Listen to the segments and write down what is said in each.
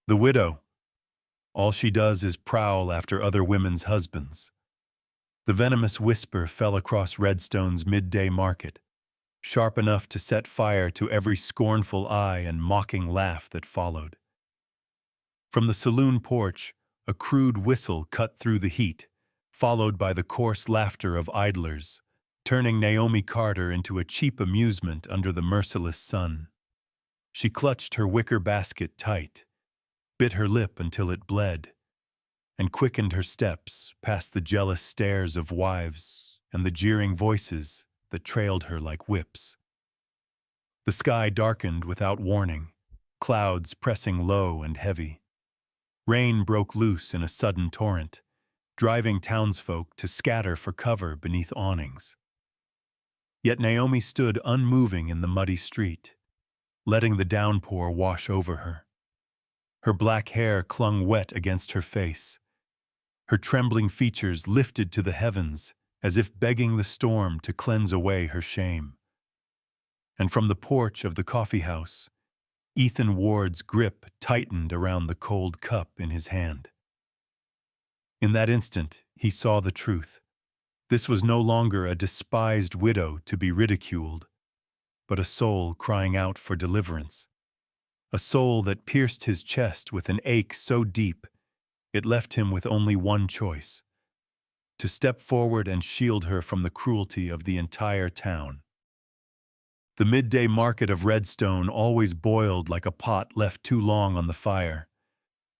The widow. All she does is prowl after other women's husbands. The venomous whisper fell across Redstone's midday market, sharp enough to set fire to every scornful eye and mocking laugh that followed. From the saloon porch, a crude whistle cut through the heat, followed by the coarse laughter of idlers, turning Naomi Carter into a cheap amusement under the merciless sun. She clutched her wicker basket tight, bit her lip until it bled, and quickened her steps past the jealous stares of wives and the jeering voices that trailed her like whips. The sky darkened without warning, clouds pressing low and heavy. Rain broke loose in a sudden torrent, driving townsfolk to scatter for cover beneath awnings. Yet Naomi stood unmoving in the muddy street, letting the downpour wash over her. Her black hair clung wet against her face. Her trembling features lifted to the heavens as if begging the storm to cleanse away her shame. And from the porch of the coffee house, Ethan Ward's grip tightened around the cold cup in his hand. In that instant, he saw the truth. This was no longer a despised widow to be ridiculed, but a soul crying out for deliverance. A soul that pierced his chest with an ache so deep, it left him with only one choice: to step forward and shield her from the cruelty of the entire town. The midday market of Redstone always boiled like a pot left too long on the fire.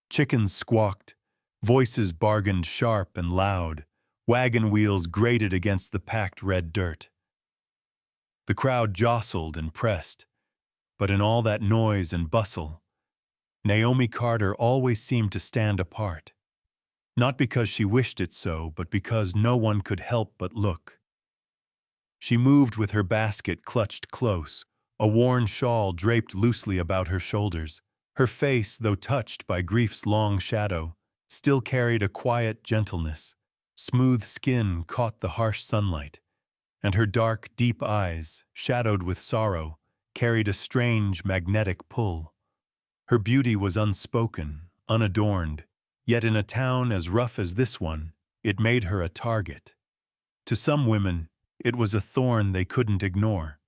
Chickens squawked, voices bargained sharp and loud, wagon wheels grated against the packed red dirt. The crowd jostled and pressed, but in all that noise and bustle, Naomi Carter always seemed to stand apart. Not because she wished it so, but because no one could help but look. She moved with her basket clutched close, a worn shawl draped loosely about her shoulders. Her face, though touched by grief's long shadow, still carried a quiet gentleness. Smooth skin caught the harsh sunlight, and her dark, deep eyes, shadowed with sorrow, carried a strange, magnetic pull. Her beauty was unspoken, unadorned, yet in a town as rough as this one, it made her a target. To some women, it was a thorn they couldn't ignore.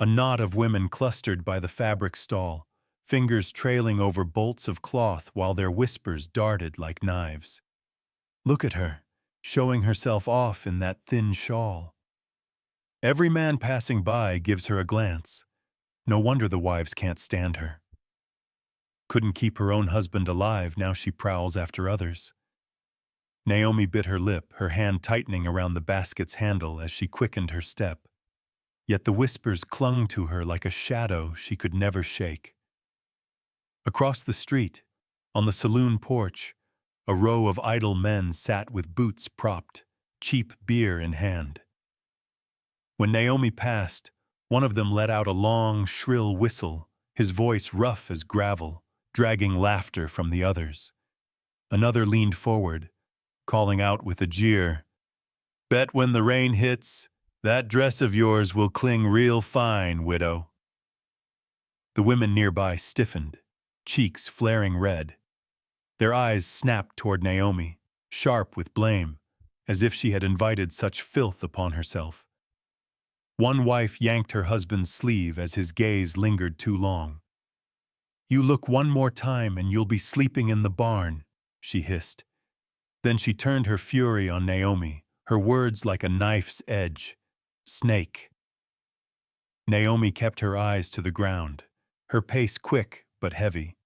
A knot of women clustered by the fabric stall, fingers trailing over bolts of cloth while their whispers darted like knives. Look at her, showing herself off in that thin shawl. Every man passing by gives her a glance. No wonder the wives can't stand her. Couldn't keep her own husband alive, now she prowls after others. Naomi bit her lip, her hand tightening around the basket's handle as she quickened her step. Yet the whispers clung to her like a shadow she could never shake. Across the street, on the saloon porch, a row of idle men sat with boots propped, cheap beer in hand. When Naomi passed, one of them let out a long, shrill whistle, his voice rough as gravel, dragging laughter from the others. Another leaned forward, calling out with a jeer, "Bet when the rain hits, that dress of yours will cling real fine, widow." The women nearby stiffened, cheeks flaring red. Their eyes snapped toward Naomi, sharp with blame, as if she had invited such filth upon herself. One wife yanked her husband's sleeve as his gaze lingered too long. "You look one more time and you'll be sleeping in the barn," she hissed. Then she turned her fury on Naomi, her words like a knife's edge. "Snake." Naomi kept her eyes to the ground, her pace quick but heavy.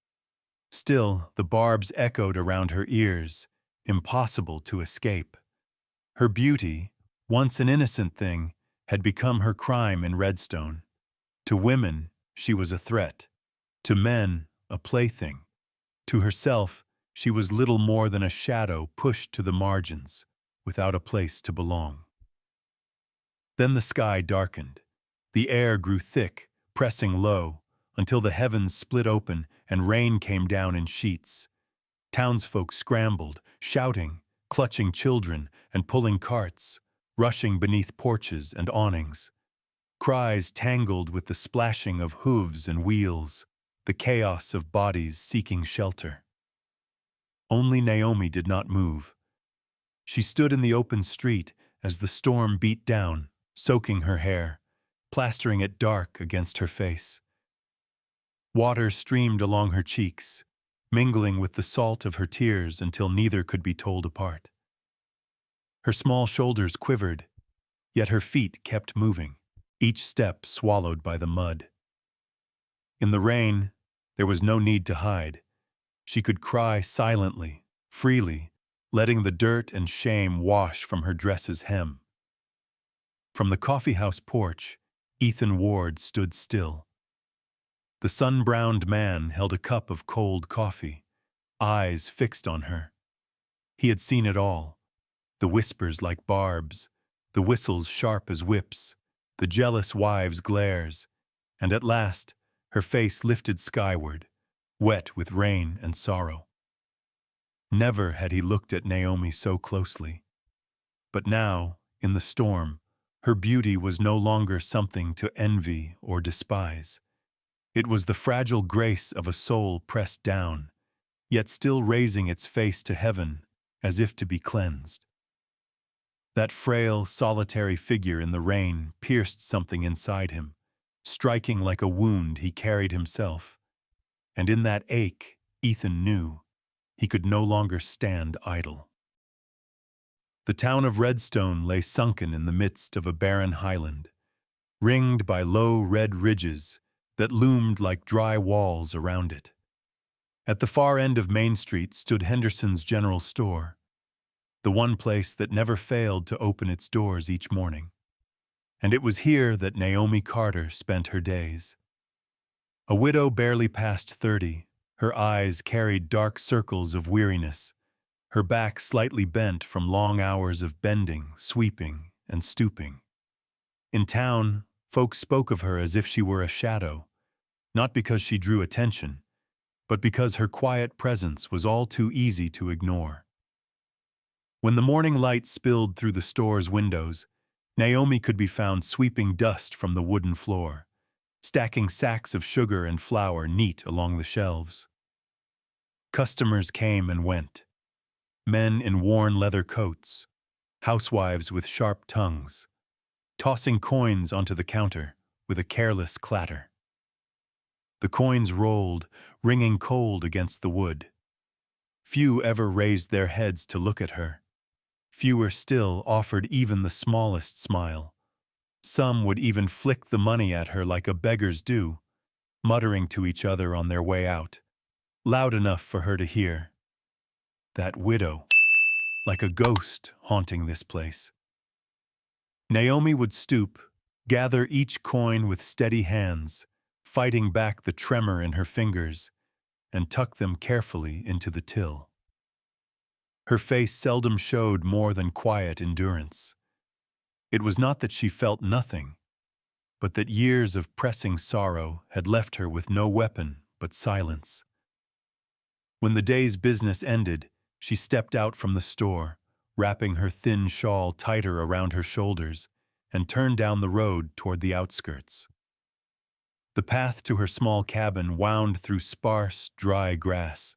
Still, the barbs echoed around her ears, impossible to escape. Her beauty, once an innocent thing, had become her crime in Redstone. To women, she was a threat. To men, a plaything. To herself, she was little more than a shadow pushed to the margins, without a place to belong. Then the sky darkened. The air grew thick, pressing low, until the heavens split open and rain came down in sheets. Townsfolk scrambled, shouting, clutching children and pulling carts, rushing beneath porches and awnings. Cries tangled with the splashing of hooves and wheels. the chaos of bodies seeking shelter. Only Naomi did not move. She stood in the open street as the storm beat down, soaking her hair, plastering it dark against her face. Water streamed along her cheeks, mingling with the salt of her tears until neither could be told apart. Her small shoulders quivered, yet her feet kept moving, each step swallowed by the mud. In the rain, there was no need to hide. She could cry silently, freely, letting the dirt and shame wash from her dress's hem. From the coffeehouse porch, Ethan Ward stood still. The sun-browned man held a cup of cold coffee, eyes fixed on her. He had seen it all, the whispers like barbs, the whistles sharp as whips, the jealous wives' glares, and at last, her face lifted skyward, wet with rain and sorrow. Never had he looked at Naomi so closely. But now, in the storm, her beauty was no longer something to envy or despise. It was the fragile grace of a soul pressed down, yet still raising its face to heaven as if to be cleansed. That frail, solitary figure in the rain pierced something inside him, striking like a wound he carried himself. And in that ache, Ethan knew he could no longer stand idle. The town of Redstone lay sunken in the midst of a barren highland, ringed by low red ridges that loomed like dry walls around it. At the far end of Main Street stood Henderson's General Store, the one place that never failed to open its doors each morning. And it was here that Naomi Carter spent her days. A widow barely past 30, her eyes carried dark circles of weariness, her back slightly bent from long hours of bending, sweeping, and stooping. In town, folks spoke of her as if she were a shadow, not because she drew attention, but because her quiet presence was all too easy to ignore. When the morning light spilled through the store's windows, Naomi could be found sweeping dust from the wooden floor, stacking sacks of sugar and flour neat along the shelves. Customers came and went, men in worn leather coats, housewives with sharp tongues, tossing coins onto the counter with a careless clatter. The coins rolled, ringing cold against the wood. Few ever raised their heads to look at her. Fewer still offered even the smallest smile. Some would even flick the money at her like a beggar's do, muttering to each other on their way out, loud enough for her to hear. That widow, like a ghost haunting this place. Naomi would stoop, gather each coin with steady hands, fighting back the tremor in her fingers, and tuck them carefully into the till. Her face seldom showed more than quiet endurance. It was not that she felt nothing, but that years of pressing sorrow had left her with no weapon but silence. When the day's business ended, she stepped out from the store, wrapping her thin shawl tighter around her shoulders, and turned down the road toward the outskirts. The path to her small cabin wound through sparse, dry grass,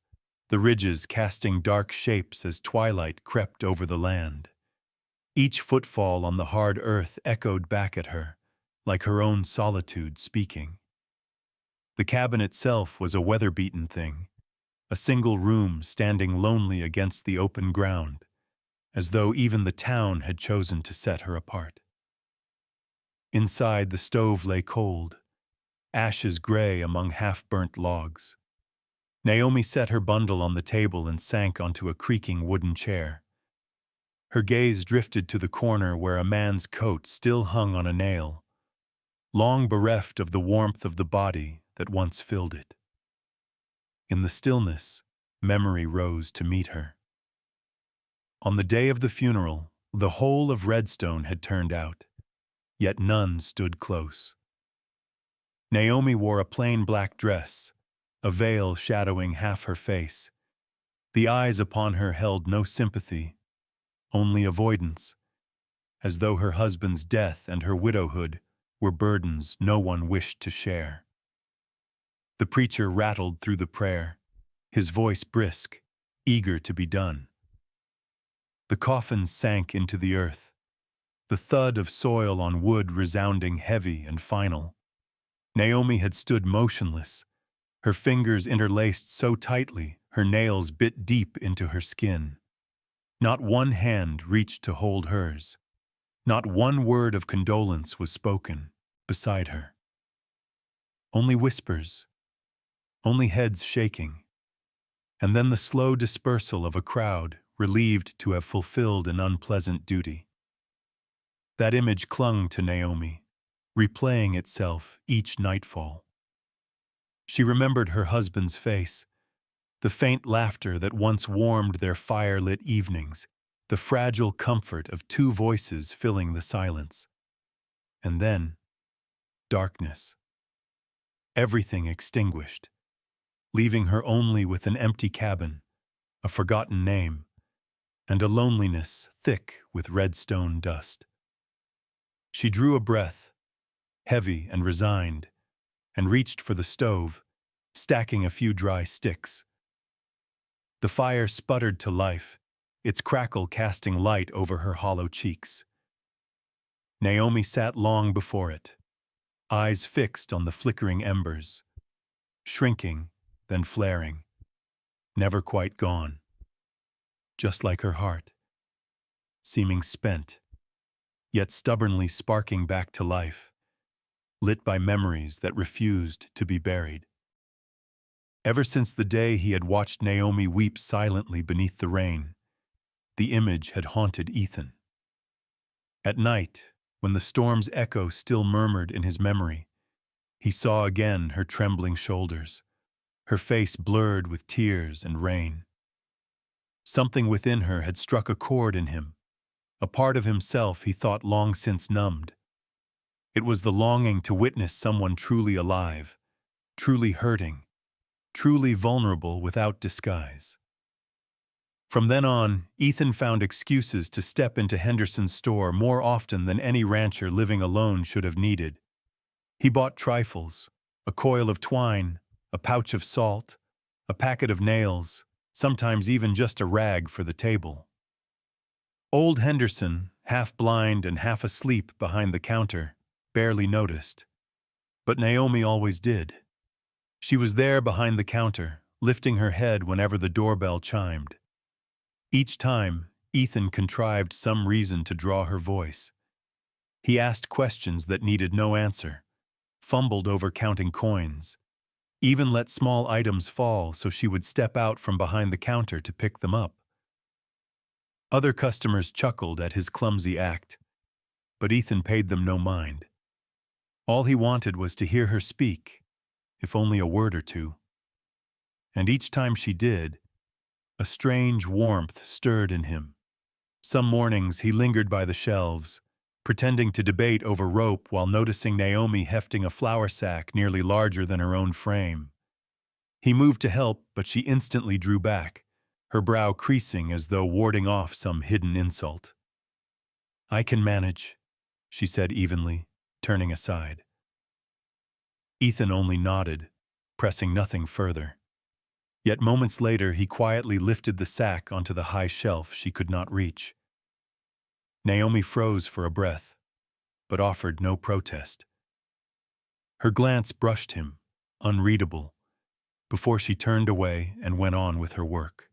the ridges casting dark shapes as twilight crept over the land. Each footfall on the hard earth echoed back at her, like her own solitude speaking. The cabin itself was a weather-beaten thing, a single room standing lonely against the open ground, as though even the town had chosen to set her apart. Inside, the stove lay cold, ashes gray among half-burnt logs. Naomi set her bundle on the table and sank onto a creaking wooden chair. Her gaze drifted to the corner where a man's coat still hung on a nail, long bereft of the warmth of the body that once filled it. In the stillness, memory rose to meet her. On the day of the funeral, the whole of Redstone had turned out, yet none stood close. Naomi wore a plain black dress, a veil shadowing half her face. The eyes upon her held no sympathy, only avoidance, as though her husband's death and her widowhood were burdens no one wished to share. The preacher rattled through the prayer, his voice brisk, eager to be done. The coffin sank into the earth, the thud of soil on wood resounding heavy and final. Naomi had stood motionless, her fingers interlaced so tightly her nails bit deep into her skin. Not one hand reached to hold hers. Not one word of condolence was spoken beside her. Only whispers, only heads shaking, and then the slow dispersal of a crowd relieved to have fulfilled an unpleasant duty. That image clung to Naomi, replaying itself each nightfall. She remembered her husband's face, the faint laughter that once warmed their fire-lit evenings, the fragile comfort of two voices filling the silence. And then, darkness. Everything extinguished, leaving her only with an empty cabin, a forgotten name, and a loneliness thick with redstone dust. She drew a breath, heavy and resigned, and reached for the stove, stacking a few dry sticks. The fire sputtered to life, its crackle casting light over her hollow cheeks. Naomi sat long before it, eyes fixed on the flickering embers, shrinking, then flaring, never quite gone, just like her heart, seeming spent, yet stubbornly sparking back to life, lit by memories that refused to be buried. Ever since the day he had watched Naomi weep silently beneath the rain, the image had haunted Ethan. At night, when the storm's echo still murmured in his memory, he saw again her trembling shoulders, her face blurred with tears and rain. Something within her had struck a chord in him, a part of himself he thought long since numbed. It was the longing to witness someone truly alive, truly hurting, truly vulnerable without disguise. From then on, Ethan found excuses to step into Henderson's store more often than any rancher living alone should have needed. He bought trifles, a coil of twine, a pouch of salt, a packet of nails, sometimes even just a rag for the table. Old Henderson, half blind and half asleep behind the counter, barely noticed. But Naomi always did. She was there behind the counter, lifting her head whenever the doorbell chimed. Each time, Ethan contrived some reason to draw her voice. He asked questions that needed no answer, fumbled over counting coins, even let small items fall so she would step out from behind the counter to pick them up. Other customers chuckled at his clumsy act, but Ethan paid them no mind. All he wanted was to hear her speak, if only a word or two. And each time she did, a strange warmth stirred in him. Some mornings he lingered by the shelves, pretending to debate over rope while noticing Naomi hefting a flour sack nearly larger than her own frame. He moved to help, but she instantly drew back, her brow creasing as though warding off some hidden insult. "I can manage," she said evenly, turning aside. Ethan only nodded, pressing nothing further. Yet moments later he quietly lifted the sack onto the high shelf she could not reach. Naomi froze for a breath, but offered no protest. Her glance brushed him, unreadable, before she turned away and went on with her work.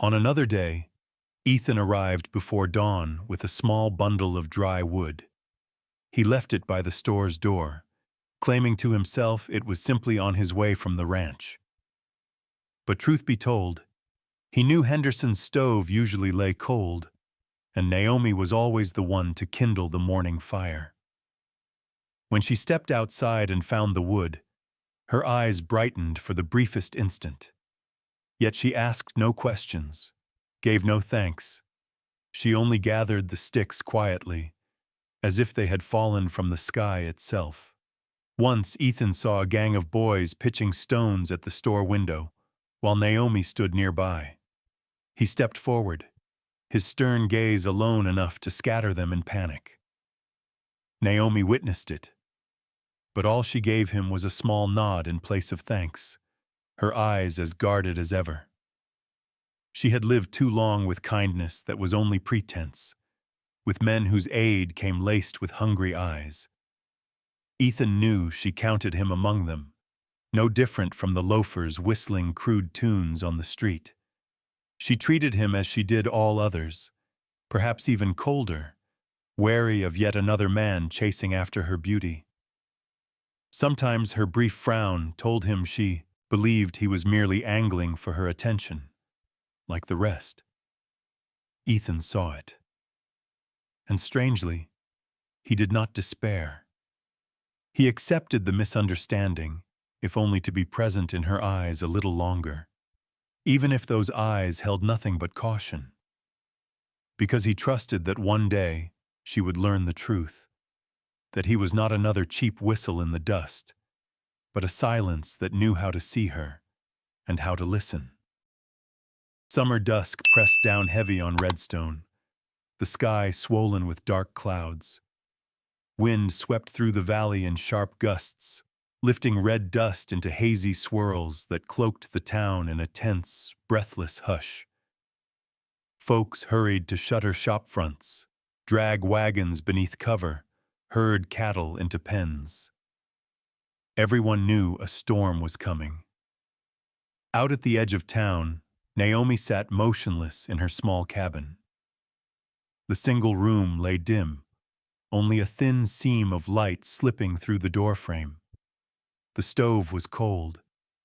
On another day, Ethan arrived before dawn with a small bundle of dry wood. He left it by the store's door, claiming to himself it was simply on his way from the ranch. But truth be told, he knew Henderson's stove usually lay cold, and Naomi was always the one to kindle the morning fire. When she stepped outside and found the wood, her eyes brightened for the briefest instant. Yet she asked no questions, gave no thanks. She only gathered the sticks quietly, as if they had fallen from the sky itself. Once Ethan saw a gang of boys pitching stones at the store window, while Naomi stood nearby. He stepped forward, his stern gaze alone enough to scatter them in panic. Naomi witnessed it. But all she gave him was a small nod in place of thanks, her eyes as guarded as ever. She had lived too long with kindness that was only pretense, with men whose aid came laced with hungry eyes. Ethan knew she counted him among them, no different from the loafers whistling crude tunes on the street. She treated him as she did all others, perhaps even colder, wary of yet another man chasing after her beauty. Sometimes her brief frown told him she believed he was merely angling for her attention, like the rest. Ethan saw it. And strangely, he did not despair. He accepted the misunderstanding, if only to be present in her eyes a little longer, even if those eyes held nothing but caution. Because he trusted that one day she would learn the truth, that he was not another cheap whistle in the dust, but a silence that knew how to see her and how to listen. Summer dusk pressed down heavy on Redstone, the sky swollen with dark clouds. Wind swept through the valley in sharp gusts, lifting red dust into hazy swirls that cloaked the town in a tense, breathless hush. Folks hurried to shutter shop fronts, drag wagons beneath cover, herd cattle into pens. Everyone knew a storm was coming. Out at the edge of town, Naomi sat motionless in her small cabin. The single room lay dim, only a thin seam of light slipping through the doorframe. The stove was cold,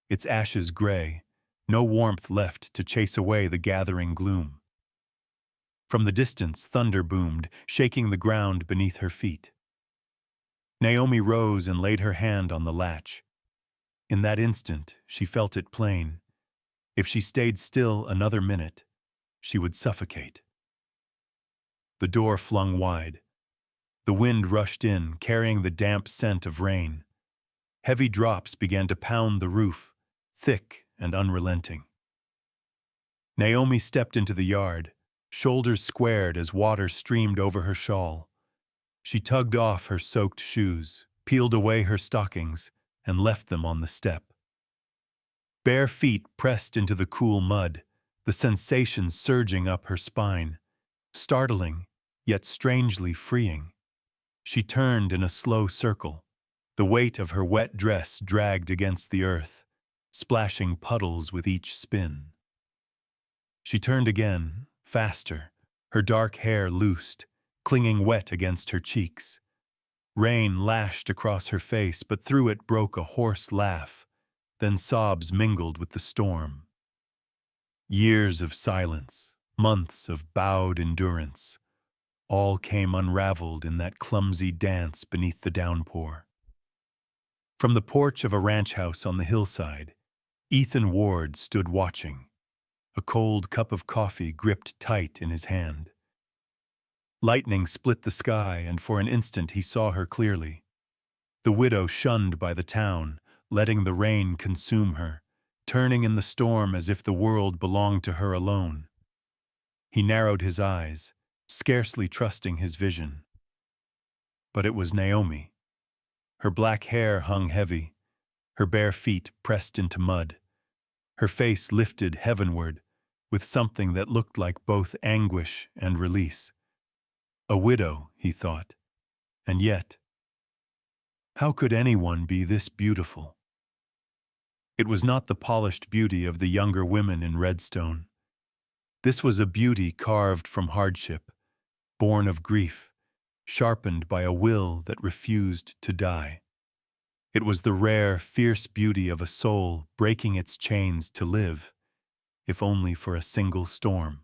its ashes gray, no warmth left to chase away the gathering gloom. From the distance, thunder boomed, shaking the ground beneath her feet. Naomi rose and laid her hand on the latch. In that instant, she felt it plain. If she stayed still another minute, she would suffocate. The door flung wide. The wind rushed in, carrying the damp scent of rain. Heavy drops began to pound the roof, thick and unrelenting. Naomi stepped into the yard, shoulders squared as water streamed over her shawl. She tugged off her soaked shoes, peeled away her stockings, and left them on the step. Bare feet pressed into the cool mud, the sensation surging up her spine, startling, yet strangely freeing. She turned in a slow circle. The weight of her wet dress dragged against the earth, splashing puddles with each spin. She turned again, faster, her dark hair loosed, clinging wet against her cheeks. Rain lashed across her face, but through it broke a hoarse laugh, then sobs mingled with the storm. Years of silence, months of bowed endurance, all came unraveled in that clumsy dance beneath the downpour. From the porch of a ranch house on the hillside, Ethan Ward stood watching, a cold cup of coffee gripped tight in his hand. Lightning split the sky, and for an instant he saw her clearly. The widow shunned by the town, letting the rain consume her, turning in the storm as if the world belonged to her alone. He narrowed his eyes, scarcely trusting his vision. But it was Naomi. Her black hair hung heavy, her bare feet pressed into mud, her face lifted heavenward with something that looked like both anguish and release. A widow, he thought, and yet, how could anyone be this beautiful? It was not the polished beauty of the younger women in Redstone. This was a beauty carved from hardship, born of grief, sharpened by a will that refused to die. It was the rare, fierce beauty of a soul breaking its chains to live, if only for a single storm.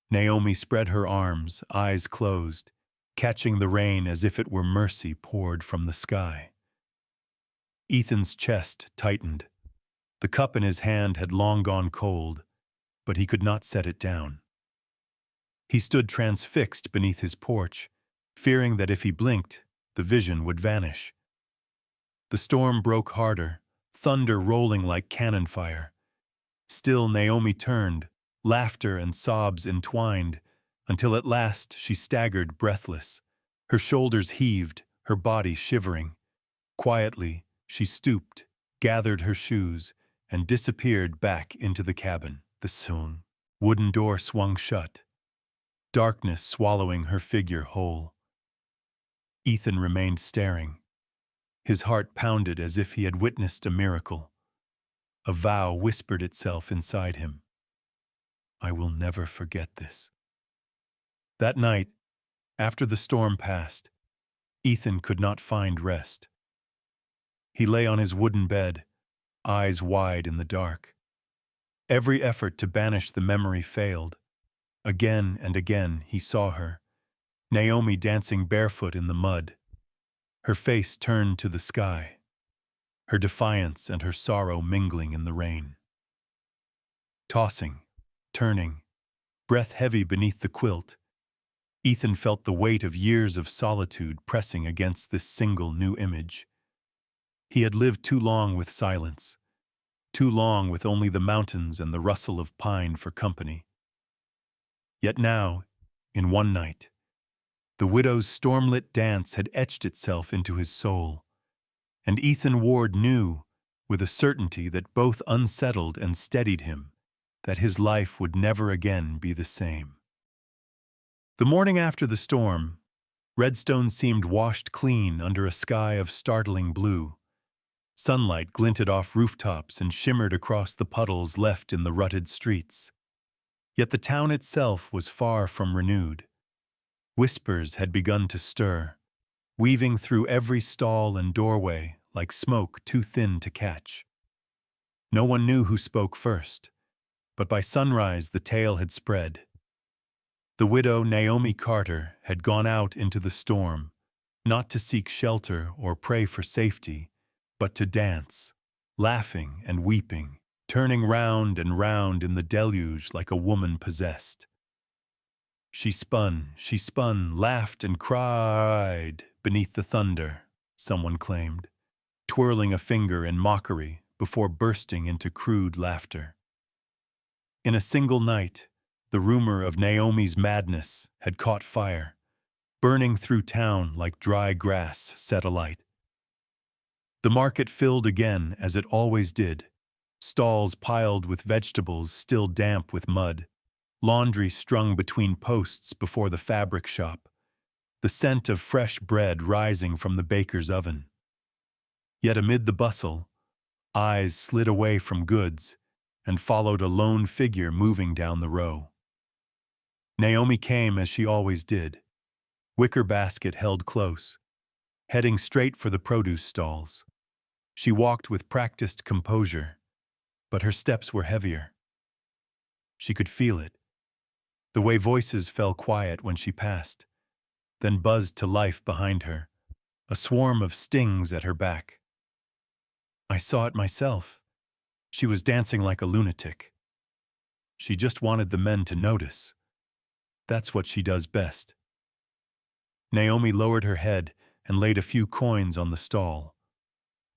Naomi spread her arms, eyes closed, catching the rain as if it were mercy poured from the sky. Ethan's chest tightened. The cup in his hand had long gone cold, but he could not set it down. He stood transfixed beneath his porch, fearing that if he blinked, the vision would vanish. The storm broke harder, thunder rolling like cannon fire. Still Naomi turned, laughter and sobs entwined, until at last she staggered breathless, her shoulders heaved, her body shivering. Quietly, she stooped, gathered her shoes, and disappeared back into the cabin. The soon wooden door swung shut, darkness swallowing her figure whole. Ethan remained staring. His heart pounded as if he had witnessed a miracle. A vow whispered itself inside him. I will never forget this. That night, after the storm passed, Ethan could not find rest. He lay on his wooden bed, eyes wide in the dark. Every effort to banish the memory failed. Again and again he saw her, Naomi dancing barefoot in the mud, her face turned to the sky, her defiance and her sorrow mingling in the rain. Tossing, turning, breath heavy beneath the quilt, Ethan felt the weight of years of solitude pressing against this single new image. He had lived too long with silence, too long with only the mountains and the rustle of pine for company. Yet now, in one night, the widow's stormlit dance had etched itself into his soul, and Ethan Ward knew, with a certainty that both unsettled and steadied him, that his life would never again be the same. The morning after the storm, Redstone seemed washed clean under a sky of startling blue. Sunlight glinted off rooftops and shimmered across the puddles left in the rutted streets. Yet the town itself was far from renewed. Whispers had begun to stir, weaving through every stall and doorway like smoke too thin to catch. No one knew who spoke first, but by sunrise the tale had spread. The widow Naomi Carter had gone out into the storm, not to seek shelter or pray for safety, but to dance, laughing and weeping, turning round and round in the deluge like a woman possessed. She spun, laughed and cried beneath the thunder, someone claimed, twirling a finger in mockery before bursting into crude laughter. In a single night, the rumor of Naomi's madness had caught fire, burning through town like dry grass set alight. The market filled again as it always did, stalls piled with vegetables still damp with mud, laundry strung between posts before the fabric shop, the scent of fresh bread rising from the baker's oven. Yet amid the bustle, eyes slid away from goods and followed a lone figure moving down the row. Naomi came as she always did, wicker basket held close, heading straight for the produce stalls. She walked with practiced composure, but her steps were heavier. She could feel it, the way voices fell quiet when she passed, then buzzed to life behind her, a swarm of stings at her back. I saw it myself. She was dancing like a lunatic. She just wanted the men to notice. That's what she does best. Naomi lowered her head and laid a few coins on the stall.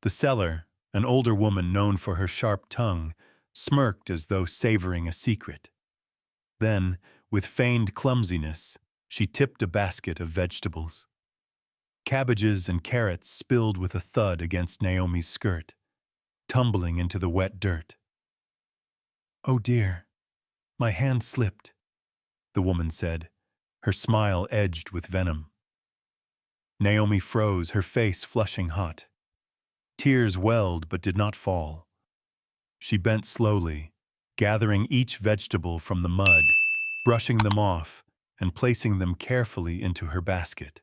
The seller, an older woman known for her sharp tongue, smirked as though savoring a secret. Then, with feigned clumsiness, she tipped a basket of vegetables. Cabbages and carrots spilled with a thud against Naomi's skirt, tumbling into the wet dirt. "Oh dear, my hand slipped," the woman said, her smile edged with venom. Naomi froze, her face flushing hot. Tears welled but did not fall. She bent slowly, gathering each vegetable from the mud, brushing them off, and placing them carefully into her basket.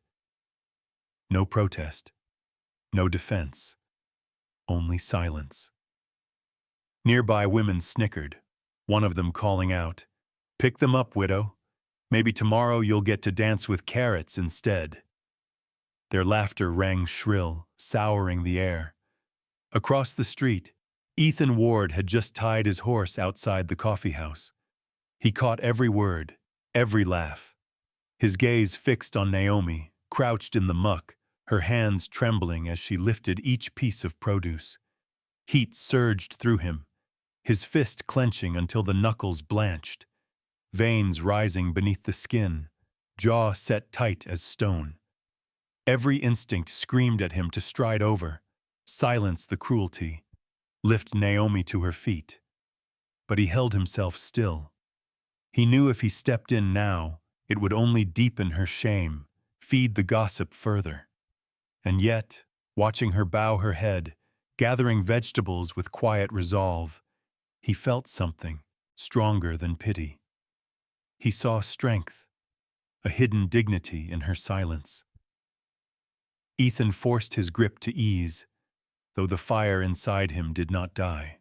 No protest, no defense, only silence. Nearby women snickered, one of them calling out, "Pick them up, widow. Maybe tomorrow you'll get to dance with carrots instead." Their laughter rang shrill, souring the air. Across the street, Ethan Ward had just tied his horse outside the coffee house. He caught every word, every laugh. His gaze fixed on Naomi, crouched in the muck, her hands trembling as she lifted each piece of produce. Heat surged through him, his fist clenching until the knuckles blanched, veins rising beneath the skin, jaw set tight as stone. Every instinct screamed at him to stride over, silence the cruelty, lift Naomi to her feet. But he held himself still. He knew if he stepped in now, it would only deepen her shame, feed the gossip further. And yet, watching her bow her head, gathering vegetables with quiet resolve, he felt something stronger than pity. He saw strength, a hidden dignity in her silence. Ethan forced his grip to ease, though the fire inside him did not die.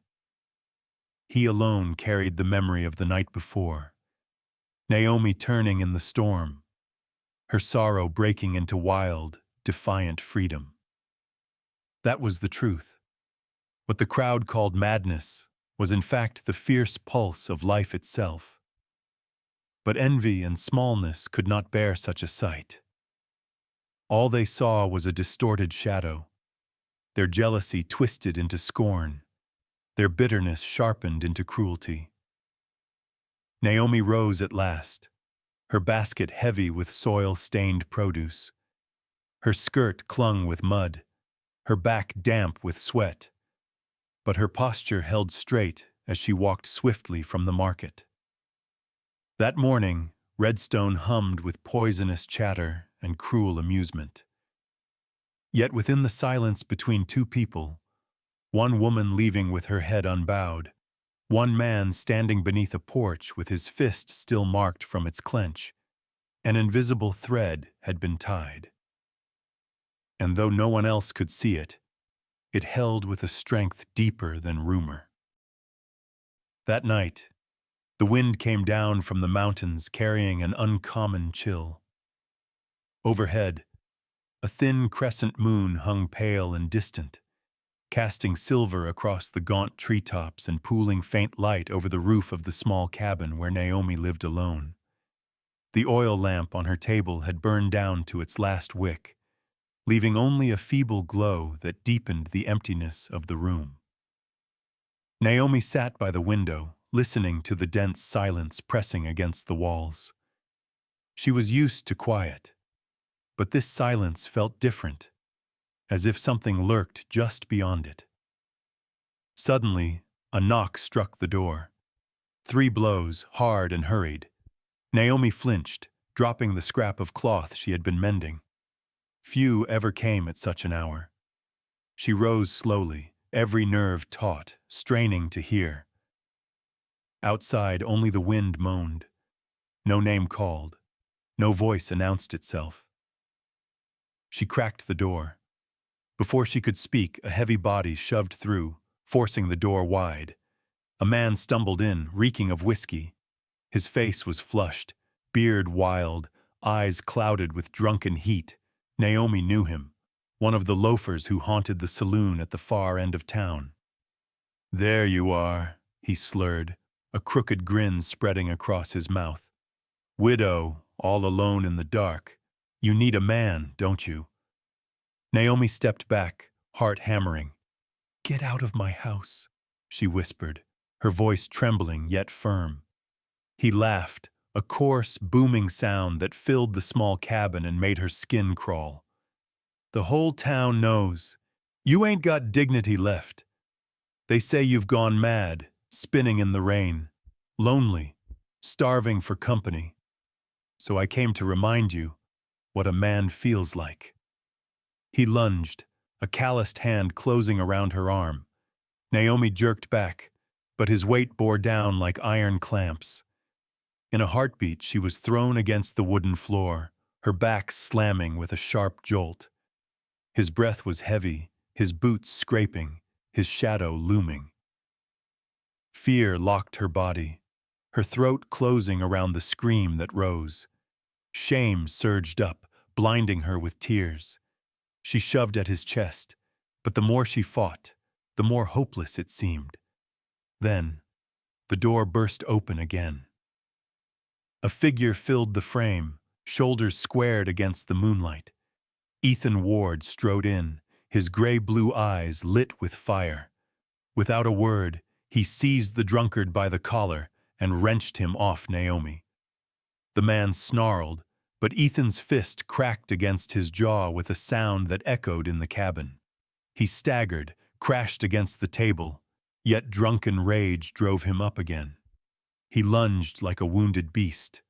He alone carried the memory of the night before, Naomi turning in the storm, her sorrow breaking into wild, defiant freedom. That was the truth. What the crowd called madness was in fact the fierce pulse of life itself. But envy and smallness could not bear such a sight. All they saw was a distorted shadow, their jealousy twisted into scorn, their bitterness sharpened into cruelty. Naomi rose at last, her basket heavy with soil-stained produce. Her skirt clung with mud, her back damp with sweat, but her posture held straight as she walked swiftly from the market. That morning, Redstone hummed with poisonous chatter and cruel amusement. Yet within the silence between two people, one woman leaving with her head unbowed, one man standing beneath a porch with his fist still marked from its clench, an invisible thread had been tied. And though no one else could see it, it held with a strength deeper than rumor. That night, the wind came down from the mountains carrying an uncommon chill. Overhead, a thin crescent moon hung pale and distant, casting silver across the gaunt treetops and pooling faint light over the roof of the small cabin where Naomi lived alone. The oil lamp on her table had burned down to its last wick, leaving only a feeble glow that deepened the emptiness of the room. Naomi sat by the window, listening to the dense silence pressing against the walls. She was used to quiet, but this silence felt different, as if something lurked just beyond it. Suddenly, a knock struck the door. 3 blows, hard and hurried. Naomi flinched, dropping the scrap of cloth she had been mending. Few ever came at such an hour. She rose slowly, every nerve taut, straining to hear. Outside, only the wind moaned. No name called. No voice announced itself. She cracked the door. Before she could speak, a heavy body shoved through, forcing the door wide. A man stumbled in, reeking of whiskey. His face was flushed, beard wild, eyes clouded with drunken heat. Naomi knew him, one of the loafers who haunted the saloon at the far end of town. "There you are," he slurred, a crooked grin spreading across his mouth. "Widow, all alone in the dark. You need a man, don't you?" Naomi stepped back, heart hammering. "Get out of my house," she whispered, her voice trembling yet firm. He laughed, a coarse, booming sound that filled the small cabin and made her skin crawl. "The whole town knows. You ain't got dignity left. They say you've gone mad, spinning in the rain, lonely, starving for company. So I came to remind you what a man feels like." He lunged, a calloused hand closing around her arm. Naomi jerked back, but his weight bore down like iron clamps. In a heartbeat, she was thrown against the wooden floor, her back slamming with a sharp jolt. His breath was heavy, his boots scraping, his shadow looming. Fear locked her body, her throat closing around the scream that rose. Shame surged up, blinding her with tears. She shoved at his chest, but the more she fought, the more hopeless it seemed. Then, the door burst open again. A figure filled the frame, shoulders squared against the moonlight. Ethan Ward strode in, his gray-blue eyes lit with fire. Without a word, he seized the drunkard by the collar and wrenched him off Naomi. The man snarled, but Ethan's fist cracked against his jaw with a sound that echoed in the cabin. He staggered, crashed against the table, yet drunken rage drove him up again. He lunged like a wounded beast.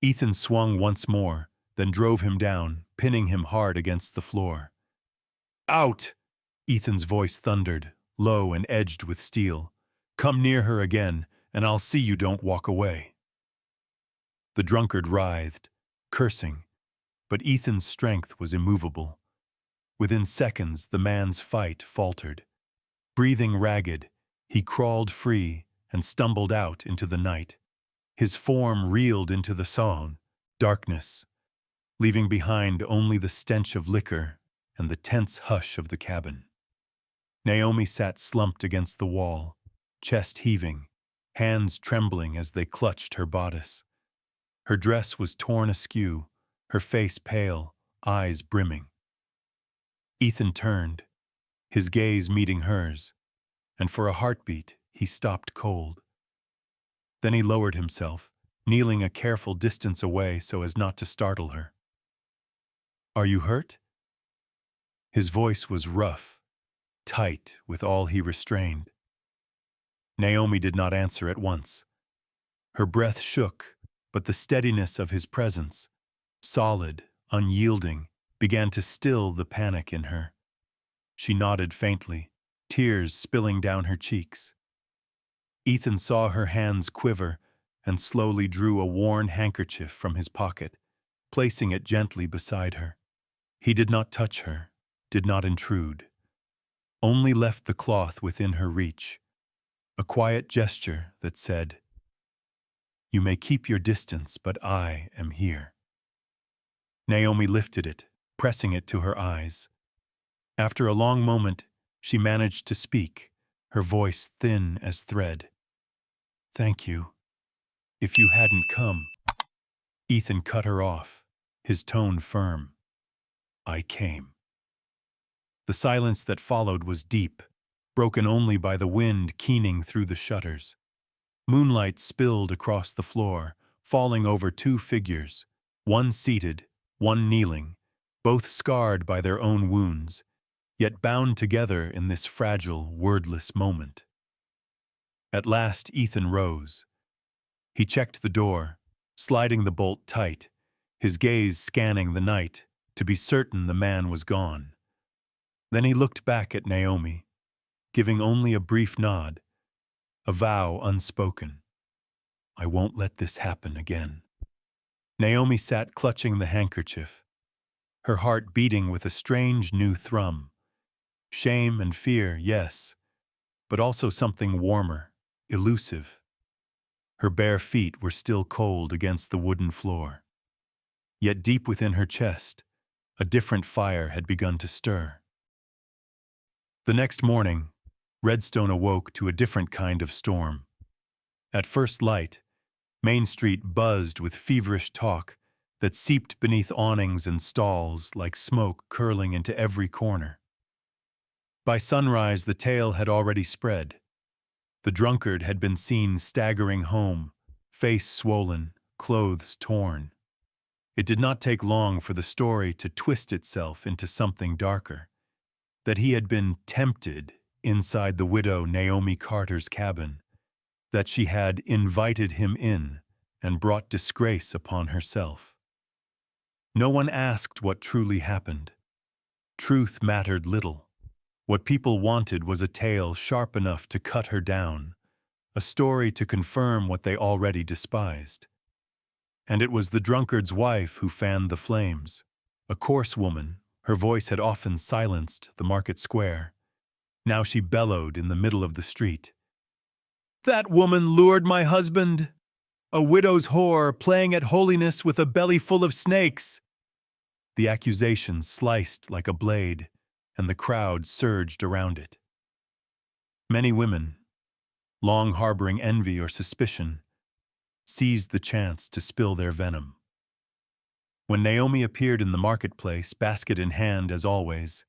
Ethan swung once more, then drove him down, pinning him hard against the floor. "Out!" Ethan's voice thundered, low and edged with steel. "Come near her again, and I'll see you don't walk away." The drunkard writhed, cursing, but Ethan's strength was immovable. Within seconds, the man's fight faltered. Breathing ragged, he crawled free and stumbled out into the night. His form reeled into the song, darkness, leaving behind only the stench of liquor and the tense hush of the cabin. Naomi sat slumped against the wall, chest heaving, hands trembling as they clutched her bodice. Her dress was torn askew, her face pale, eyes brimming. Ethan turned, his gaze meeting hers, and for a heartbeat he stopped cold. Then he lowered himself, kneeling a careful distance away so as not to startle her. "Are you hurt?" His voice was rough, tight with all he restrained. Naomi did not answer at once. Her breath shook, but the steadiness of his presence, solid, unyielding, began to still the panic in her. She nodded faintly, tears spilling down her cheeks. Ethan saw her hands quiver and slowly drew a worn handkerchief from his pocket, placing it gently beside her. He did not touch her, did not intrude, only left the cloth within her reach, a quiet gesture that said, "You may keep your distance, but I am here." Naomi lifted it, pressing it to her eyes. After a long moment, she managed to speak, her voice thin as thread. "Thank you. If you hadn't come—" Ethan cut her off, his tone firm. "I came." The silence that followed was deep, broken only by the wind keening through the shutters. Moonlight spilled across the floor, falling over two figures, one seated, one kneeling, both scarred by their own wounds, yet bound together in this fragile, wordless moment. At last Ethan rose. He checked the door, sliding the bolt tight, his gaze scanning the night to be certain the man was gone. Then he looked back at Naomi, giving only a brief nod, a vow unspoken. "I won't let this happen again." Naomi sat clutching the handkerchief, her heart beating with a strange new thrum. Shame and fear, yes, but also something warmer, elusive. Her bare feet were still cold against the wooden floor. Yet deep within her chest, a different fire had begun to stir. The next morning, Redstone awoke to a different kind of storm. At first light, Main Street buzzed with feverish talk that seeped beneath awnings and stalls like smoke curling into every corner. By sunrise, the tale had already spread. The drunkard had been seen staggering home, face swollen, clothes torn. It did not take long for the story to twist itself into something darker, that he had been tempted inside the widow Naomi Carter's cabin, that she had invited him in and brought disgrace upon herself. No one asked what truly happened. Truth mattered little. What people wanted was a tale sharp enough to cut her down, a story to confirm what they already despised. And it was the drunkard's wife who fanned the flames, a coarse woman. Her voice had often silenced the market square. Now she bellowed in the middle of the street. "That woman lured my husband! A widow's whore playing at holiness with a belly full of snakes!" The accusation sliced like a blade, and the crowd surged around it. Many women, long harboring envy or suspicion, seized the chance to spill their venom. When Naomi appeared in the marketplace, basket in hand as always,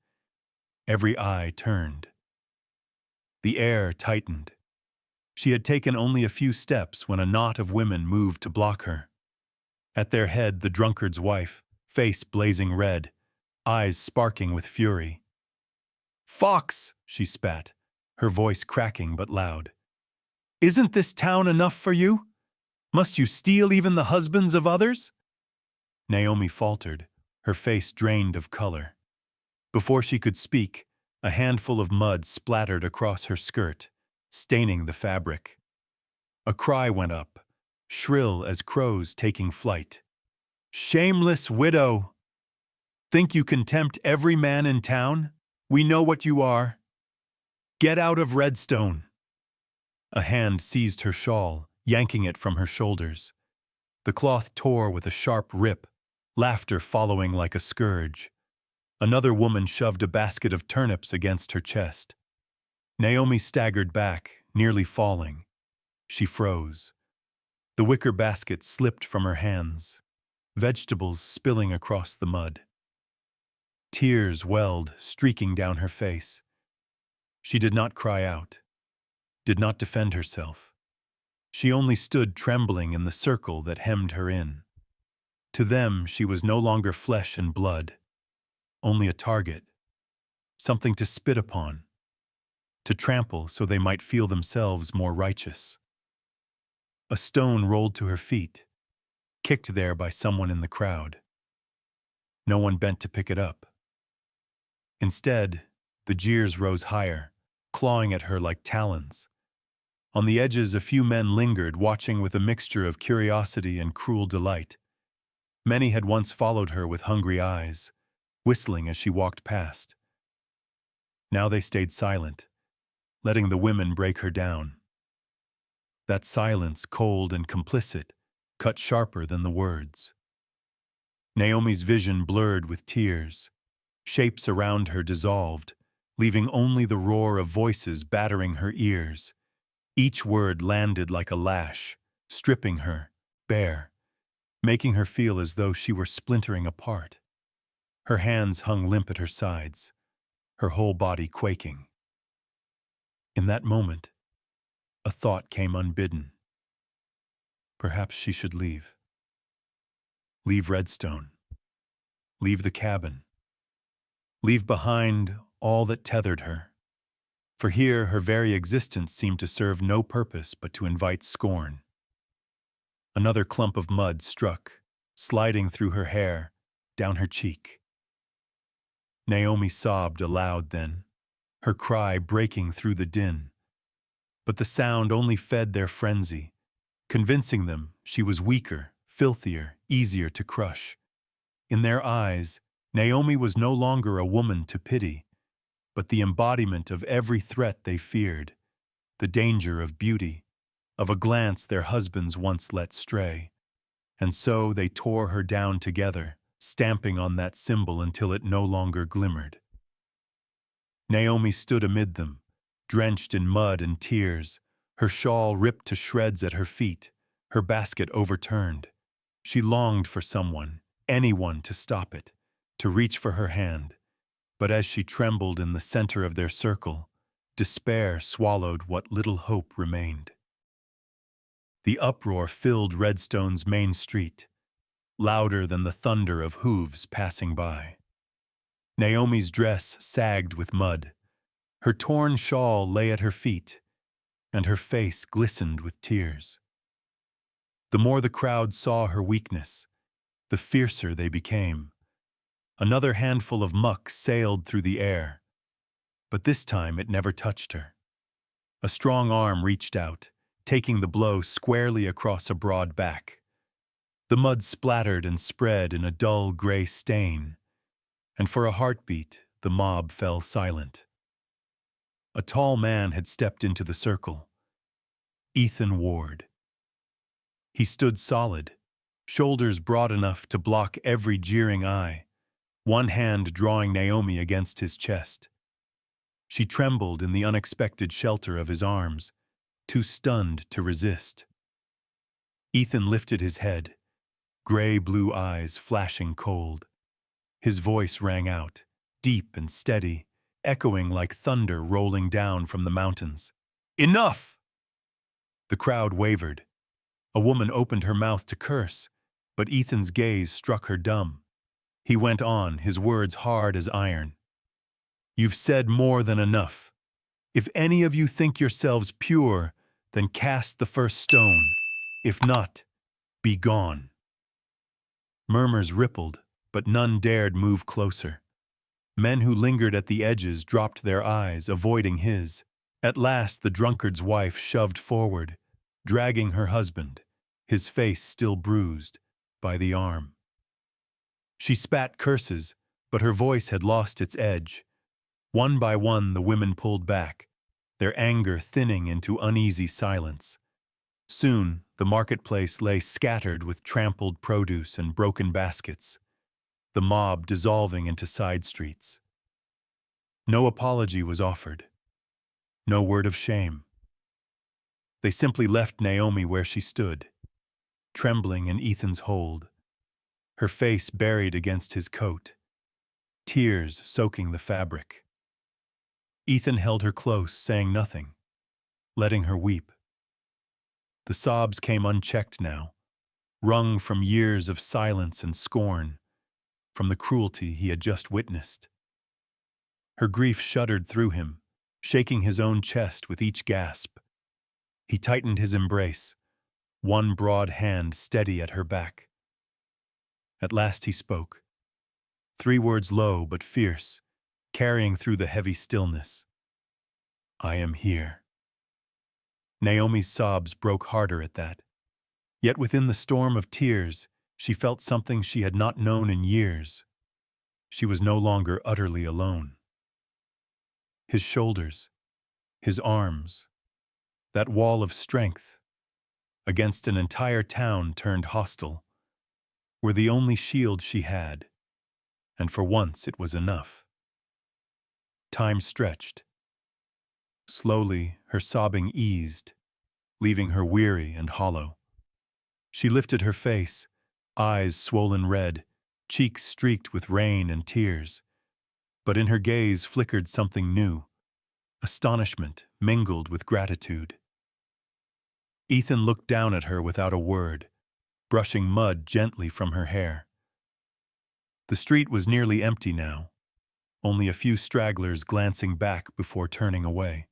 every eye turned. The air tightened. She had taken only a few steps when a knot of women moved to block her. At their head, the drunkard's wife, face blazing red, eyes sparking with fury. "Fox!" she spat, her voice cracking but loud. "Isn't this town enough for you? Must you steal even the husbands of others?" Naomi faltered, her face drained of color. Before she could speak, a handful of mud splattered across her skirt, staining the fabric. A cry went up, shrill as crows taking flight. "Shameless widow! Think you can tempt every man in town? We know what you are. Get out of Redstone!" A hand seized her shawl, yanking it from her shoulders. The cloth tore with a sharp rip, laughter following like a scourge. Another woman shoved a basket of turnips against her chest. Naomi staggered back, nearly falling. She froze. The wicker basket slipped from her hands, vegetables spilling across the mud. Tears welled, streaking down her face. She did not cry out, did not defend herself. She only stood trembling in the circle that hemmed her in. To them, she was no longer flesh and blood, only a target, something to spit upon, to trample so they might feel themselves more righteous. A stone rolled to her feet, kicked there by someone in the crowd. No one bent to pick it up. Instead, the jeers rose higher, clawing at her like talons. On the edges, a few men lingered, watching with a mixture of curiosity and cruel delight. Many had once followed her with hungry eyes, whistling as she walked past. Now they stayed silent, letting the women break her down. That silence, cold and complicit, cut sharper than the words. Naomi's vision blurred with tears. Shapes around her dissolved, leaving only the roar of voices battering her ears. Each word landed like a lash, stripping her, bare, making her feel as though she were splintering apart. Her hands hung limp at her sides, her whole body quaking. In that moment, a thought came unbidden. Perhaps she should leave. Leave Redstone. Leave the cabin. Leave behind all that tethered her. For here, her very existence seemed to serve no purpose but to invite scorn. Another clump of mud struck, sliding through her hair, down her cheek. Naomi sobbed aloud then, her cry breaking through the din. But the sound only fed their frenzy, convincing them she was weaker, filthier, easier to crush. In their eyes, Naomi was no longer a woman to pity, but the embodiment of every threat they feared, the danger of beauty, of a glance their husbands once let stray. And so they tore her down together, stamping on that symbol until it no longer glimmered. Naomi stood amid them, drenched in mud and tears, her shawl ripped to shreds at her feet, her basket overturned. She longed for someone, anyone, to stop it, to reach for her hand. But as she trembled in the center of their circle, despair swallowed what little hope remained. The uproar filled Redstone's main street, louder than the thunder of hooves passing by. Naomi's dress sagged with mud. Her torn shawl lay at her feet, and her face glistened with tears. The more the crowd saw her weakness, the fiercer they became. Another handful of muck sailed through the air, but this time it never touched her. A strong arm reached out, taking the blow squarely across a broad back. The mud splattered and spread in a dull gray stain, and for a heartbeat, the mob fell silent. A tall man had stepped into the circle. Ethan Ward. He stood solid, shoulders broad enough to block every jeering eye, one hand drawing Naomi against his chest. She trembled in the unexpected shelter of his arms, too stunned to resist. Ethan lifted his head, gray-blue eyes flashing cold. His voice rang out, deep and steady, echoing like thunder rolling down from the mountains. "Enough!" The crowd wavered. A woman opened her mouth to curse, but Ethan's gaze struck her dumb. He went on, his words hard as iron. You've said more than enough. If any of you think yourselves pure, then cast the first stone. If not, be gone." Murmurs rippled, but none dared move closer. Men who lingered at the edges dropped their eyes, avoiding his. At last the drunkard's wife shoved forward, dragging her husband, his face still bruised, by the arm. She spat curses, but her voice had lost its edge. One by one the women pulled back, their anger thinning into uneasy silence. Soon the marketplace lay scattered with trampled produce and broken baskets, the mob dissolving into side streets. No apology was offered. No word of shame. They simply left Naomi where she stood, trembling in Ethan's hold, her face buried against his coat, tears soaking the fabric. Ethan held her close, saying nothing, letting her weep. The sobs came unchecked now, wrung from years of silence and scorn, from the cruelty he had just witnessed. Her grief shuddered through him, shaking his own chest with each gasp. He tightened his embrace, one broad hand steady at her back. At last he spoke, 3 words low but fierce, carrying through the heavy stillness. "I am here." Naomi's sobs broke harder at that. Yet within the storm of tears, she felt something she had not known in years. She was no longer utterly alone. His shoulders, his arms, that wall of strength, against an entire town turned hostile, were the only shield she had, and for once it was enough. Time stretched. Slowly, her sobbing eased, leaving her weary and hollow. She lifted her face, eyes swollen red, cheeks streaked with rain and tears. But in her gaze flickered something new, astonishment mingled with gratitude. Ethan looked down at her without a word, brushing mud gently from her hair. The street was nearly empty now, only a few stragglers glancing back before turning away.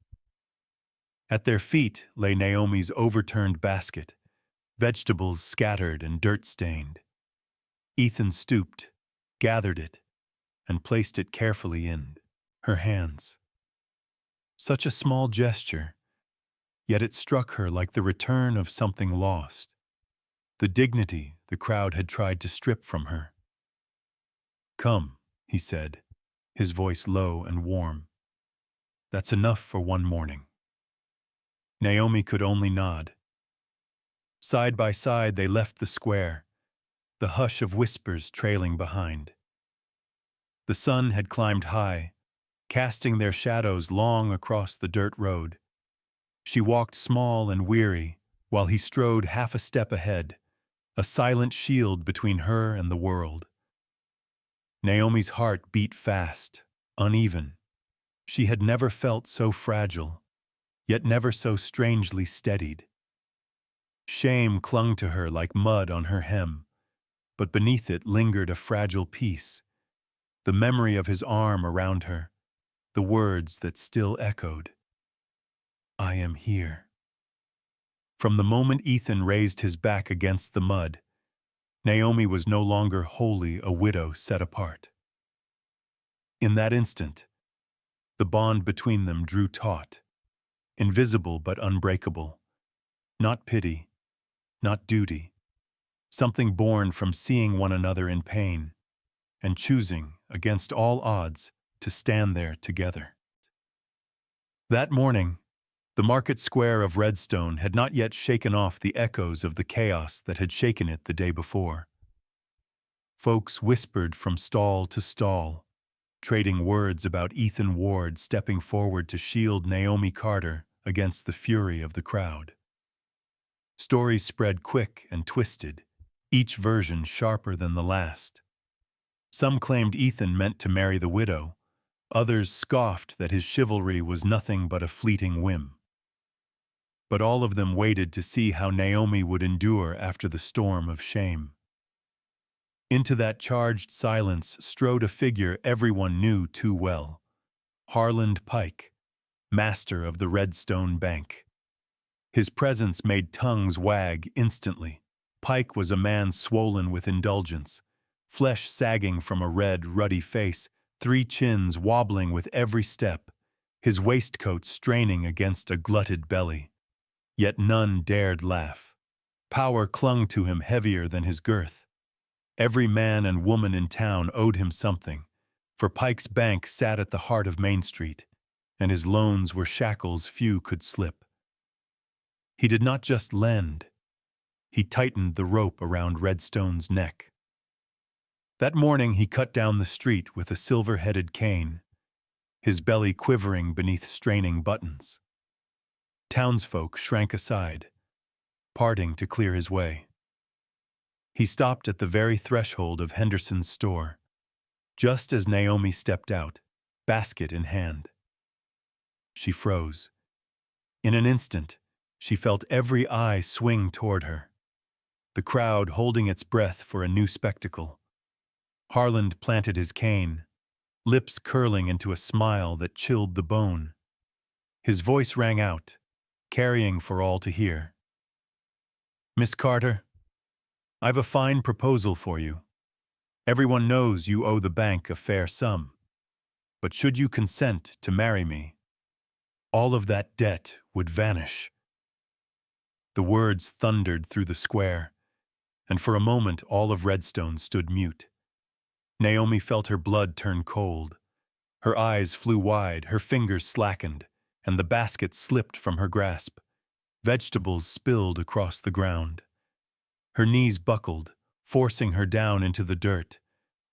At their feet lay Naomi's overturned basket, vegetables scattered and dirt-stained. Ethan stooped, gathered it, and placed it carefully in her hands. Such a small gesture, yet it struck her like the return of something lost, the dignity the crowd had tried to strip from her. "Come," he said, his voice low and warm. "That's enough for one morning." Naomi could only nod. Side by side they left the square, the hush of whispers trailing behind. The sun had climbed high, casting their shadows long across the dirt road. She walked small and weary, while he strode half a step ahead, a silent shield between her and the world. Naomi's heart beat fast, uneven. She had never felt so fragile, yet never so strangely steadied. Shame clung to her like mud on her hem, but beneath it lingered a fragile peace, the memory of his arm around her, the words that still echoed. "I am here." From the moment Ethan raised his back against the mud, Naomi was no longer wholly a widow set apart. In that instant, the bond between them drew taut, invisible but unbreakable. Not pity, not duty, something born from seeing one another in pain and choosing, against all odds, to stand there together. That morning, the market square of Redstone had not yet shaken off the echoes of the chaos that had shaken it the day before. Folks whispered from stall to stall, trading words about Ethan Ward stepping forward to shield Naomi Carter against the fury of the crowd. Stories spread quick and twisted, each version sharper than the last. Some claimed Ethan meant to marry the widow, others scoffed that his chivalry was nothing but a fleeting whim. But all of them waited to see how Naomi would endure after the storm of shame. Into that charged silence strode a figure everyone knew too well, Harland Pike, master of the Redstone Bank. His presence made tongues wag instantly. Pike was a man swollen with indulgence, flesh sagging from a red, ruddy face, 3 chins wobbling with every step, his waistcoat straining against a glutted belly. Yet none dared laugh. Power clung to him heavier than his girth. Every man and woman in town owed him something, for Pike's bank sat at the heart of Main Street, and his loans were shackles few could slip. He did not just lend, he tightened the rope around Redstone's neck. That morning he cut down the street with a silver-headed cane, his belly quivering beneath straining buttons. Townsfolk shrank aside, parting to clear his way. He stopped at the very threshold of Henderson's store, just as Naomi stepped out, basket in hand. She froze. In an instant, she felt every eye swing toward her, the crowd holding its breath for a new spectacle. Harland planted his cane, lips curling into a smile that chilled the bone. His voice rang out, carrying for all to hear. "Miss Carter, I've a fine proposal for you. Everyone knows you owe the bank a fair sum, but should you consent to marry me, all of that debt would vanish." The words thundered through the square, and for a moment all of Redstone stood mute. Naomi felt her blood turn cold. Her eyes flew wide, her fingers slackened, and the basket slipped from her grasp. Vegetables spilled across the ground. Her knees buckled, forcing her down into the dirt,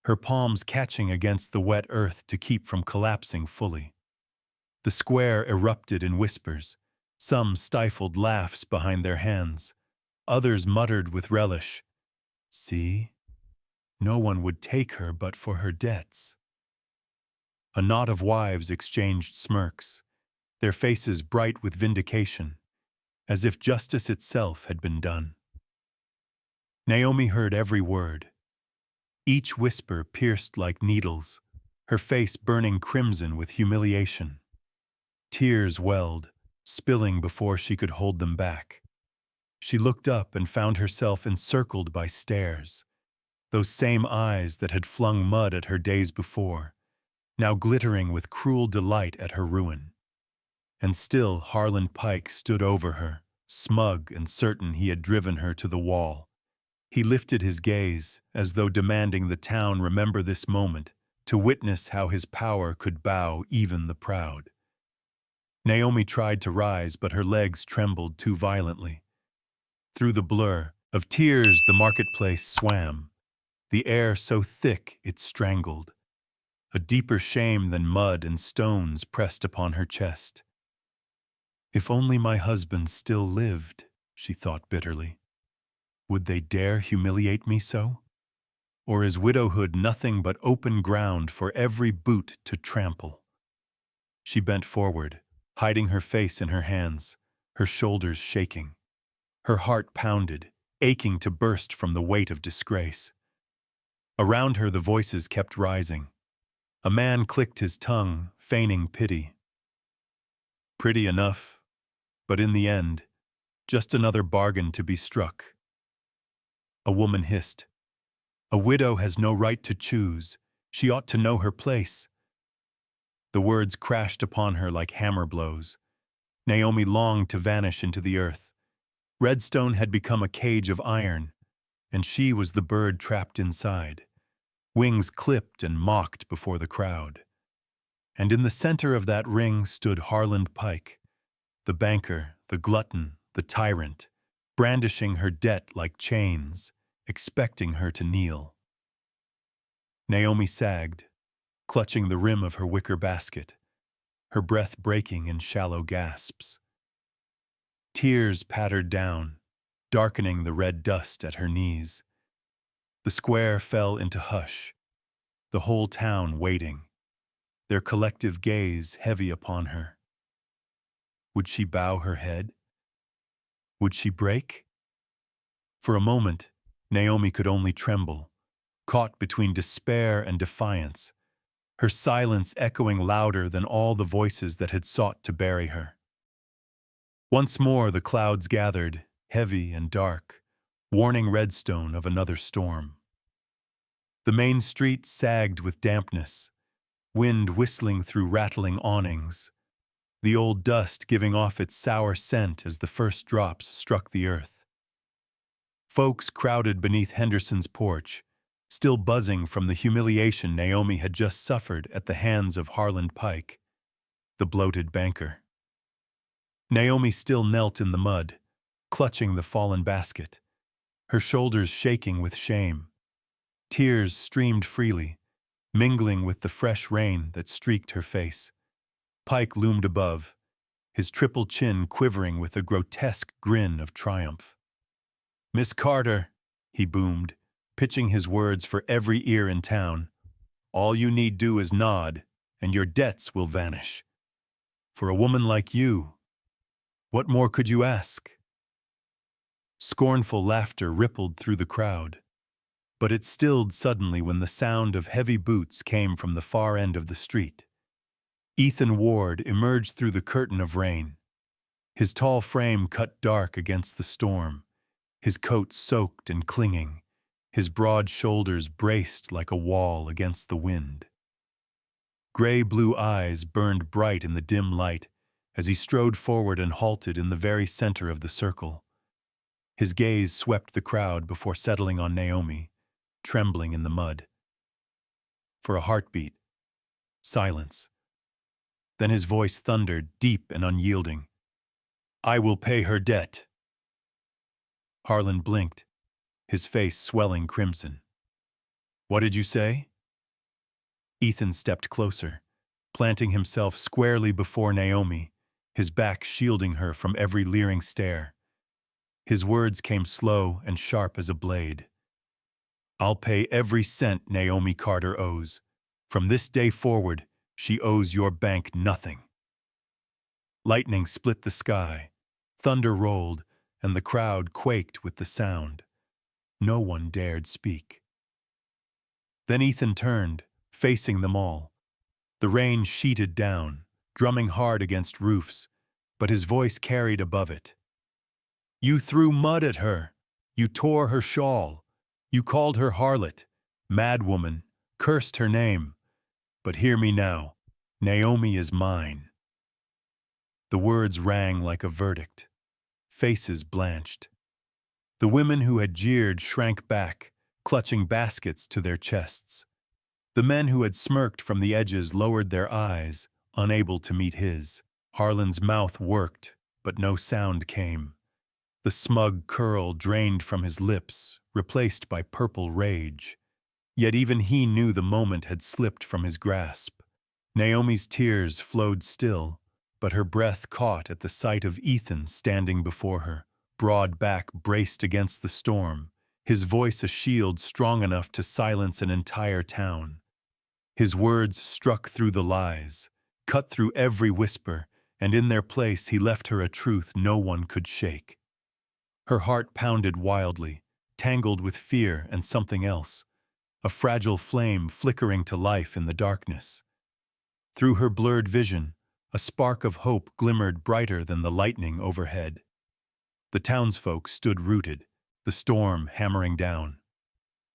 her palms catching against the wet earth to keep from collapsing fully. The square erupted in whispers. Some stifled laughs behind their hands. Others muttered with relish, "See? No one would take her but for her debts." A knot of wives exchanged smirks, their faces bright with vindication, as if justice itself had been done. Naomi heard every word. Each whisper pierced like needles, her face burning crimson with humiliation. Tears welled, spilling before she could hold them back. She looked up and found herself encircled by stares, those same eyes that had flung mud at her days before, now glittering with cruel delight at her ruin. And still Harland Pike stood over her, smug and certain he had driven her to the wall. He lifted his gaze, as though demanding the town remember this moment, to witness how his power could bow even the proud. Naomi tried to rise, but her legs trembled too violently. Through the blur of tears the marketplace swam, the air so thick it strangled. A deeper shame than mud and stones pressed upon her chest. "If only my husband still lived," she thought bitterly. "Would they dare humiliate me so? Or is widowhood nothing but open ground for every boot to trample?" She bent forward, hiding her face in her hands, her shoulders shaking. Her heart pounded, aching to burst from the weight of disgrace. Around her the voices kept rising. A man clicked his tongue, feigning pity. "Pretty enough, but in the end, just another bargain to be struck." A woman hissed, "A widow has no right to choose. She ought to know her place." The words crashed upon her like hammer blows. Naomi longed to vanish into the earth. Redstone had become a cage of iron, and she was the bird trapped inside, wings clipped and mocked before the crowd. And in the center of that ring stood Harland Pike, the banker, the glutton, the tyrant, brandishing her debt like chains, expecting her to kneel. Naomi sagged, clutching the rim of her wicker basket, her breath breaking in shallow gasps. Tears pattered down, darkening the red dust at her knees. The square fell into hush, the whole town waiting, their collective gaze heavy upon her. Would she bow her head? Would she break? For a moment, Naomi could only tremble, caught between despair and defiance. her silence echoing louder than all the voices that had sought to bury her. Once more the clouds gathered, heavy and dark, warning Redstone of another storm. The main street sagged with dampness, wind whistling through rattling awnings, the old dust giving off its sour scent as the first drops struck the earth. Folks crowded beneath Henderson's porch, still buzzing from the humiliation Naomi had just suffered at the hands of Harland Pike, the bloated banker. Naomi still knelt in the mud, clutching the fallen basket, her shoulders shaking with shame. Tears streamed freely, mingling with the fresh rain that streaked her face. Pike loomed above, his triple chin quivering with a grotesque grin of triumph. "Miss Carter," he boomed, pitching his words for every ear in town, "all you need do is nod, and your debts will vanish. For a woman like you, what more could you ask?" Scornful laughter rippled through the crowd, but it stilled suddenly when the sound of heavy boots came from the far end of the street. Ethan Ward emerged through the curtain of rain, his tall frame cut dark against the storm, his coat soaked and clinging, his broad shoulders braced like a wall against the wind. Gray-blue eyes burned bright in the dim light as he strode forward and halted in the very center of the circle. His gaze swept the crowd before settling on Naomi, trembling in the mud. For a heartbeat, silence. Then his voice thundered, deep and unyielding. "I will pay her debt." Harlan blinked, his face swelling crimson. "What did you say?" Ethan stepped closer, planting himself squarely before Naomi, his back shielding her from every leering stare. His words came slow and sharp as a blade. "I'll pay every cent Naomi Carter owes. From this day forward, she owes your bank nothing." Lightning split the sky, thunder rolled, and the crowd quaked with the sound. No one dared speak. Then Ethan turned, facing them all. The rain sheeted down, drumming hard against roofs, but his voice carried above it. "You threw mud at her. You tore her shawl. You called her harlot, madwoman, cursed her name. But hear me now. Naomi is mine." The words rang like a verdict. Faces blanched. The women who had jeered shrank back, clutching baskets to their chests. The men who had smirked from the edges lowered their eyes, unable to meet his. Harlan's mouth worked, but no sound came. The smug curl drained from his lips, replaced by purple rage. Yet even he knew the moment had slipped from his grasp. Naomi's tears flowed still, but her breath caught at the sight of Ethan standing before her, broad back braced against the storm, his voice a shield strong enough to silence an entire town. His words struck through the lies, cut through every whisper, and in their place he left her a truth no one could shake. Her heart pounded wildly, tangled with fear and something else, a fragile flame flickering to life in the darkness. Through her blurred vision, a spark of hope glimmered brighter than the lightning overhead. The townsfolk stood rooted, the storm hammering down.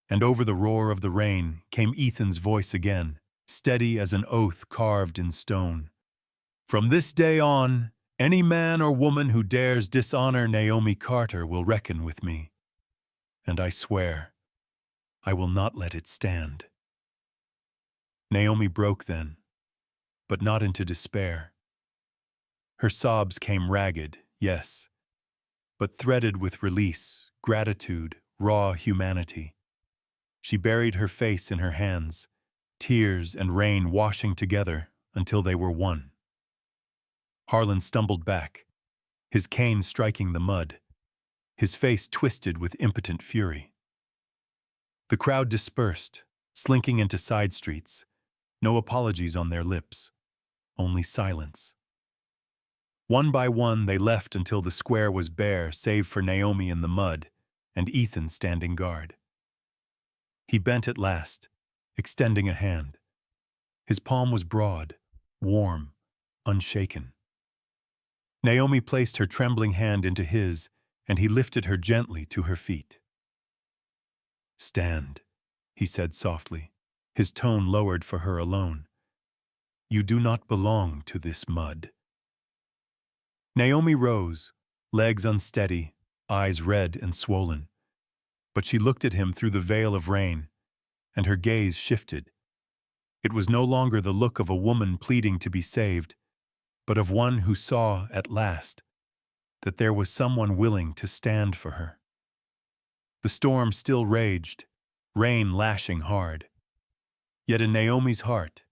And over the roar of the rain came Ethan's voice again, steady as an oath carved in stone. "From this day on, any man or woman who dares dishonor Naomi Carter will reckon with me. And I swear, I will not let it stand." Naomi broke then, but not into despair. Her sobs came ragged, yes, but threaded with release, gratitude, raw humanity. She buried her face in her hands, tears and rain washing together until they were one. Harlan stumbled back, his cane striking the mud, his face twisted with impotent fury. The crowd dispersed, slinking into side streets, no apologies on their lips, only silence. One by one they left until the square was bare save for Naomi in the mud and Ethan standing guard. He bent at last, extending a hand. His palm was broad, warm, unshaken. Naomi placed her trembling hand into his, and he lifted her gently to her feet. "Stand," he said softly, his tone lowered for her alone. "You do not belong to this mud." Naomi rose, legs unsteady, eyes red and swollen. But she looked at him through the veil of rain, and her gaze shifted. It was no longer the look of a woman pleading to be saved, but of one who saw, at last, that there was someone willing to stand for her. The storm still raged, rain lashing hard. Yet in Naomi's heart,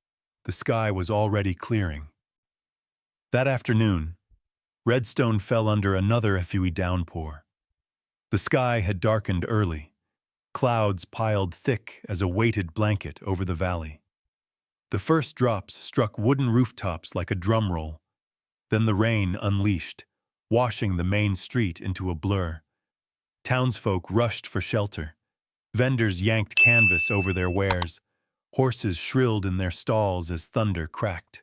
the sky was already clearing. That afternoon, Redstone fell under another heavy downpour. The sky had darkened early, clouds piled thick as a weighted blanket over the valley. The first drops struck wooden rooftops like a drum roll. Then the rain unleashed, washing the main street into a blur. Townsfolk rushed for shelter. Vendors yanked canvas over their wares. Horses shrilled in their stalls as thunder cracked.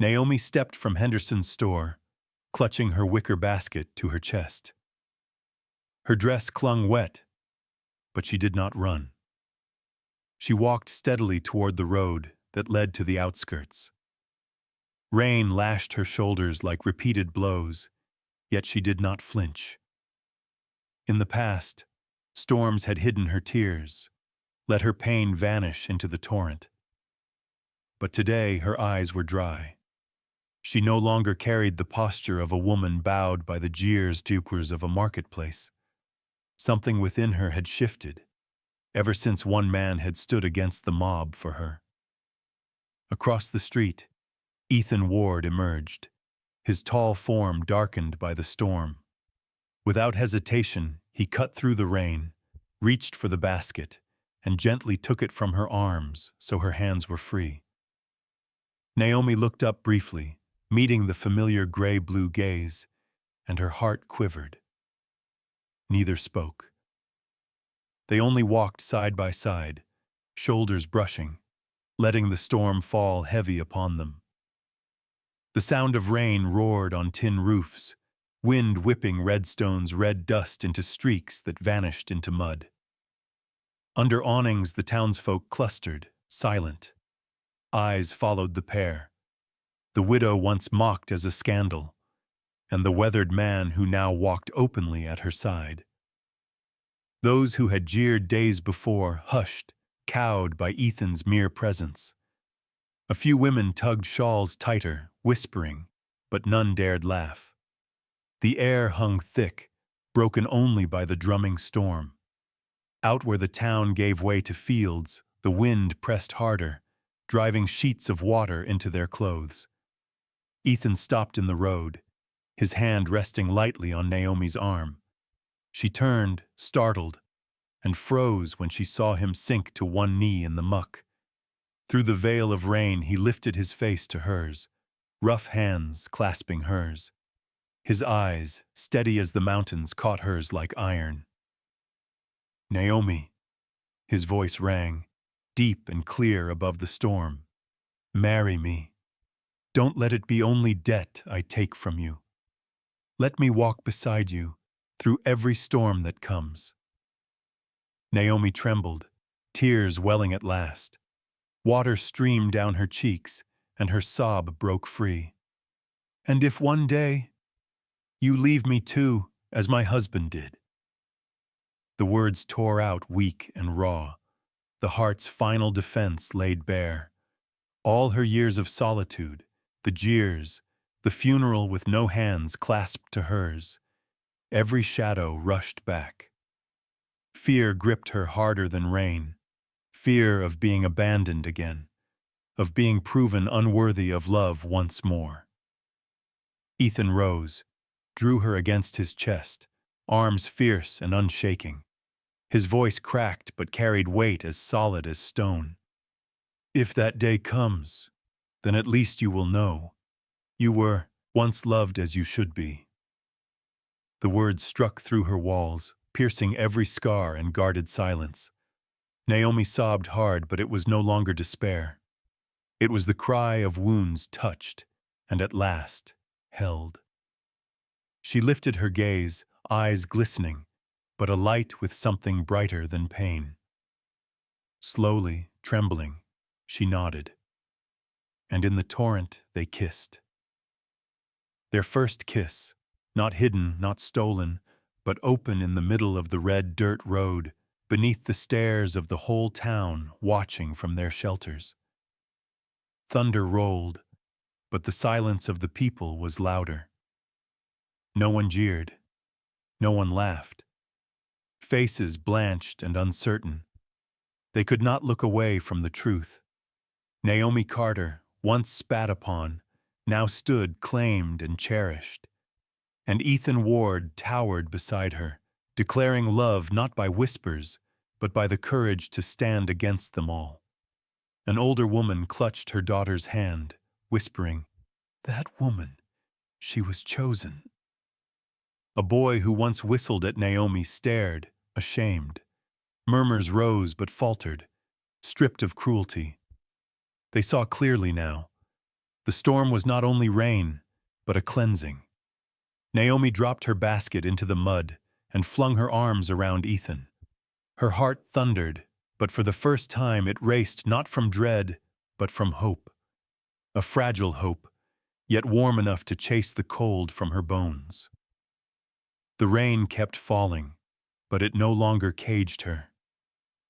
Naomi stepped from Henderson's store, clutching her wicker basket to her chest. Her dress clung wet, but she did not run. She walked steadily toward the road that led to the outskirts. Rain lashed her shoulders like repeated blows, yet she did not flinch. In the past, storms had hidden her tears, let her pain vanish into the torrent. But today her eyes were dry. She no longer carried the posture of a woman bowed by the jeers of a marketplace. Something within her had shifted, ever since one man had stood against the mob for her. Across the street, Ethan Ward emerged, his tall form darkened by the storm. Without hesitation, he cut through the rain, reached for the basket, and gently took it from her arms so her hands were free. Naomi looked up briefly, meeting the familiar gray-blue gaze, and her heart quivered. Neither spoke. They only walked side by side, shoulders brushing, letting the storm fall heavy upon them. The sound of rain roared on tin roofs, wind whipping Redstone's red dust into streaks that vanished into mud. Under awnings the townsfolk clustered, silent. Eyes followed the pair. The widow once mocked as a scandal, and the weathered man who now walked openly at her side. Those who had jeered days before hushed, cowed by Ethan's mere presence. A few women tugged shawls tighter, whispering, but none dared laugh. The air hung thick, broken only by the drumming storm. Out where the town gave way to fields, the wind pressed harder, driving sheets of water into their clothes. Ethan stopped in the road, his hand resting lightly on Naomi's arm. She turned, startled, and froze when she saw him sink to one knee in the muck. Through the veil of rain he lifted his face to hers, rough hands clasping hers. His eyes, steady as the mountains, caught hers like iron. "Naomi," his voice rang, deep and clear above the storm. "Marry me. Don't let it be only debt I take from you. Let me walk beside you through every storm that comes." Naomi trembled, tears welling at last. Water streamed down her cheeks, and her sob broke free. "And if one day you leave me too, as my husband did." The words tore out weak and raw, the heart's final defense laid bare. All her years of solitude, the jeers, the funeral with no hands clasped to hers, every shadow rushed back. Fear gripped her harder than rain, fear of being abandoned again, of being proven unworthy of love once more. Ethan rose, drew her against his chest, arms fierce and unshaking. His voice cracked but carried weight as solid as stone. "If that day comes, then at least you will know. You were once loved as you should be." The words struck through her walls, piercing every scar and guarded silence. Naomi sobbed hard, but it was no longer despair. It was the cry of wounds touched, and at last held. She lifted her gaze, eyes glistening, but alight with something brighter than pain. Slowly, trembling, she nodded, and in the torrent they kissed. Their first kiss, not hidden, not stolen, but open in the middle of the red dirt road, beneath the stares of the whole town watching from their shelters. Thunder rolled, but the silence of the people was louder. No one jeered. No one laughed. Faces blanched and uncertain. They could not look away from the truth. Naomi Carter, once spat upon, now stood claimed and cherished. And Ethan Ward towered beside her, declaring love not by whispers, but by the courage to stand against them all. An older woman clutched her daughter's hand, whispering, "That woman, she was chosen." A boy who once whistled at Naomi stared, ashamed. Murmurs rose but faltered, stripped of cruelty. They saw clearly now. The storm was not only rain, but a cleansing. Naomi dropped her basket into the mud and flung her arms around Ethan. Her heart thundered, but for the first time it raced not from dread, but from hope. A fragile hope, yet warm enough to chase the cold from her bones. The rain kept falling, but it no longer caged her.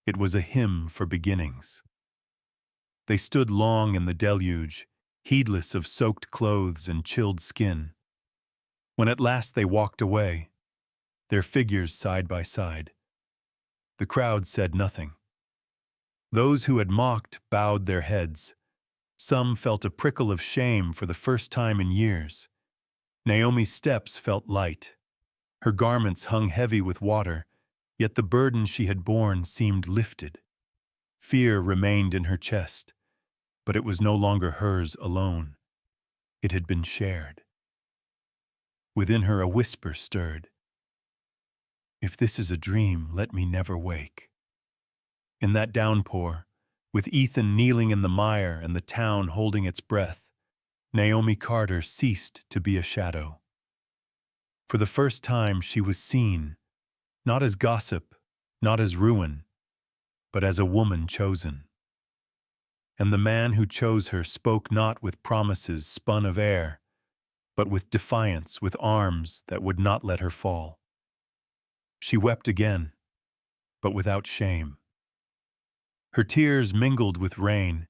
It was a hymn for beginnings. They stood long in the deluge, heedless of soaked clothes and chilled skin. When at last they walked away, their figures side by side, the crowd said nothing. Those who had mocked bowed their heads. Some felt a prickle of shame for the first time in years. Naomi's steps felt light. Her garments hung heavy with water, yet the burden she had borne seemed lifted. Fear remained in her chest, but it was no longer hers alone. It had been shared. Within her a whisper stirred. "If this is a dream, let me never wake." In that downpour, with Ethan kneeling in the mire and the town holding its breath, Naomi Carter ceased to be a shadow. For the first time she was seen, not as gossip, not as ruin, but as a woman chosen. And the man who chose her spoke not with promises spun of air, but with defiance, with arms that would not let her fall. She wept again, but without shame. Her tears mingled with rain,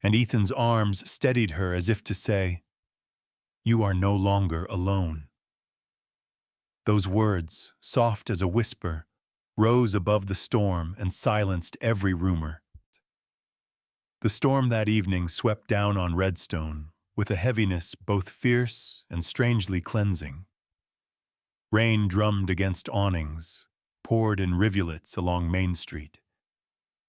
and Ethan's arms steadied her as if to say, "You are no longer alone." Those words, soft as a whisper, rose above the storm and silenced every rumor. The storm that evening swept down on Redstone, with a heaviness both fierce and strangely cleansing. Rain drummed against awnings, poured in rivulets along Main Street.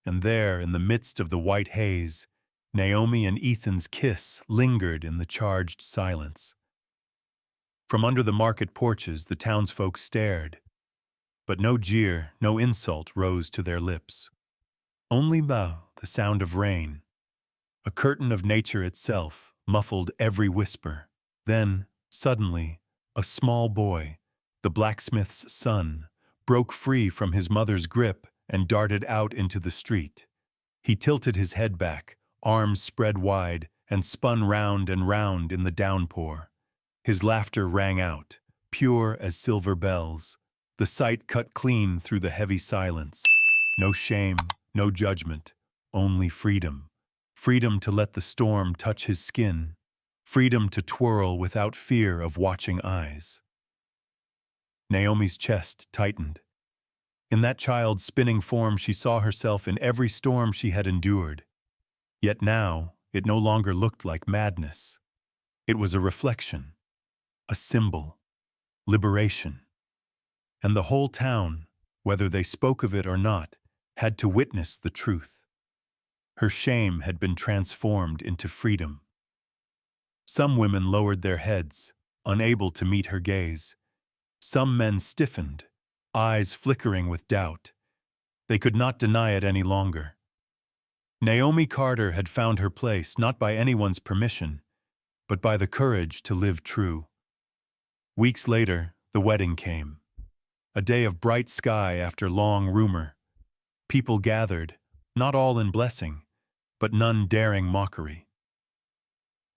And there, in the midst of the white haze, Naomi and Ethan's kiss lingered in the charged silence. From under the market porches, the townsfolk stared, but no jeer, no insult rose to their lips. Only the sound of rain, a curtain of nature itself, muffled every whisper. Then, suddenly, a small boy, the blacksmith's son, broke free from his mother's grip and darted out into the street. He tilted his head back, arms spread wide, and spun round and round in the downpour. His laughter rang out, pure as silver bells. The sight cut clean through the heavy silence. No shame, no judgment, only freedom. Freedom to let the storm touch his skin. Freedom to twirl without fear of watching eyes. Naomi's chest tightened. In that child's spinning form she saw herself in every storm she had endured. Yet now it no longer looked like madness. It was a reflection, a symbol, liberation. And the whole town, whether they spoke of it or not, had to witness the truth. Her shame had been transformed into freedom. Some women lowered their heads, unable to meet her gaze. Some men stiffened, eyes flickering with doubt. They could not deny it any longer. Naomi Carter had found her place not by anyone's permission, but by the courage to live true. Weeks later, the wedding came. A day of bright sky after long rumor. People gathered, not all in blessing, but none daring mockery.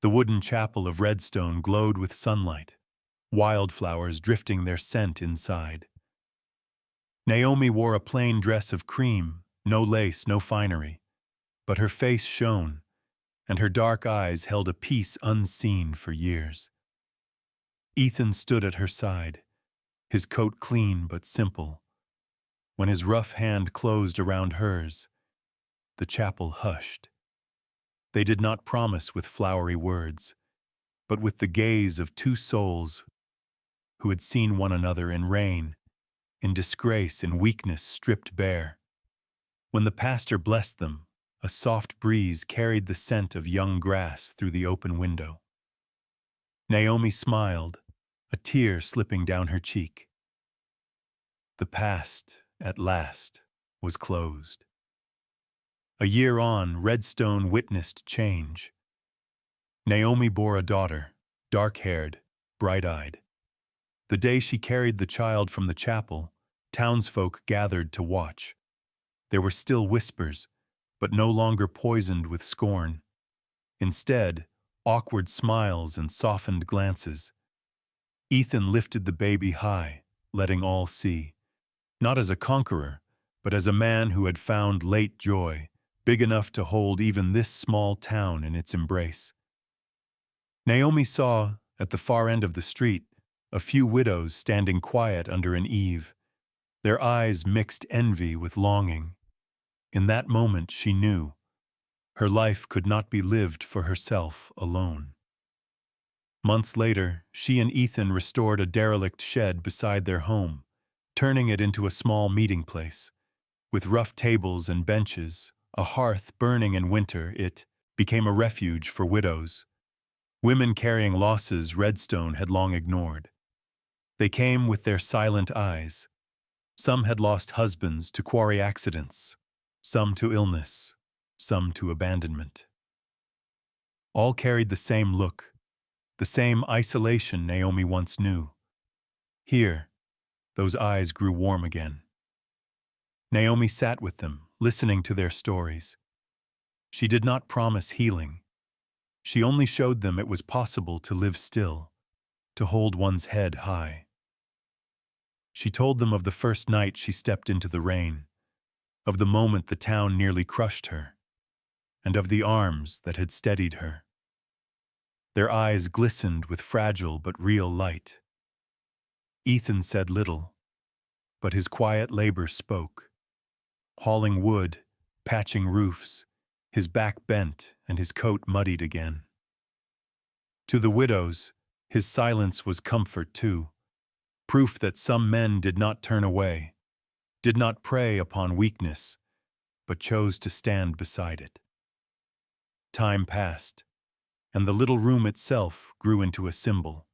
The wooden chapel of Redstone glowed with sunlight, wildflowers drifting their scent inside. Naomi wore a plain dress of cream, no lace, no finery, but her face shone, and her dark eyes held a peace unseen for years. Ethan stood at her side, his coat clean but simple. When his rough hand closed around hers, the chapel hushed. They did not promise with flowery words, but with the gaze of two souls who had seen one another in rain, in disgrace, in weakness stripped bare. When the pastor blessed them, a soft breeze carried the scent of young grass through the open window. Naomi smiled, a tear slipping down her cheek. The past, at last, was closed. A year on, Redstone witnessed change. Naomi bore a daughter, dark-haired, bright-eyed. The day she carried the child from the chapel, townsfolk gathered to watch. There were still whispers, but no longer poisoned with scorn. Instead, awkward smiles and softened glances. Ethan lifted the baby high, letting all see. Not as a conqueror, but as a man who had found late joy, big enough to hold even this small town in its embrace. Naomi saw, at the far end of the street, a few widows standing quiet under an eave. Their eyes mixed envy with longing. In that moment she knew her life could not be lived for herself alone. Months later, she and Ethan restored a derelict shed beside their home, turning it into a small meeting place. With rough tables and benches, a hearth burning in winter, it became a refuge for widows. Women carrying losses Redstone had long ignored. They came with their silent eyes. Some had lost husbands to quarry accidents, some to illness, some to abandonment. All carried the same look, the same isolation Naomi once knew. Here, those eyes grew warm again. Naomi sat with them, listening to their stories. She did not promise healing. She only showed them it was possible to live still, to hold one's head high. She told them of the first night she stepped into the rain, of the moment the town nearly crushed her, and of the arms that had steadied her. Their eyes glistened with fragile but real light. Ethan said little, but his quiet labor spoke. Hauling wood, patching roofs, his back bent and his coat muddied again. To the widows, his silence was comfort too, proof that some men did not turn away, did not prey upon weakness, but chose to stand beside it. Time passed, and the little room itself grew into a symbol.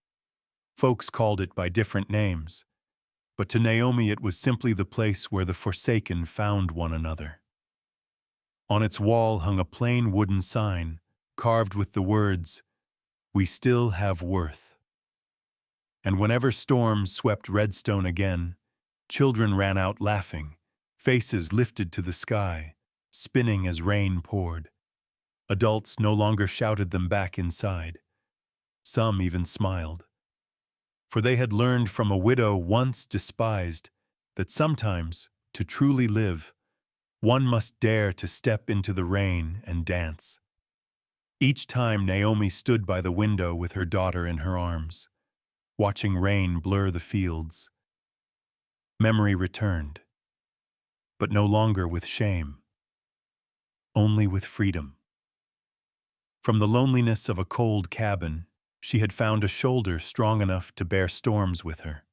Folks called it by different names, but to Naomi it was simply the place where the forsaken found one another. On its wall hung a plain wooden sign, carved with the words, "We still have worth." And whenever storms swept Redstone again, children ran out laughing, faces lifted to the sky, spinning as rain poured. Adults no longer shouted them back inside. Some even smiled. For they had learned from a widow once despised that sometimes, to truly live, one must dare to step into the rain and dance. Each time Naomi stood by the window with her daughter in her arms, watching rain blur the fields. Memory returned, but no longer with shame, only with freedom. From the loneliness of a cold cabin, she had found a shoulder strong enough to bear storms with her.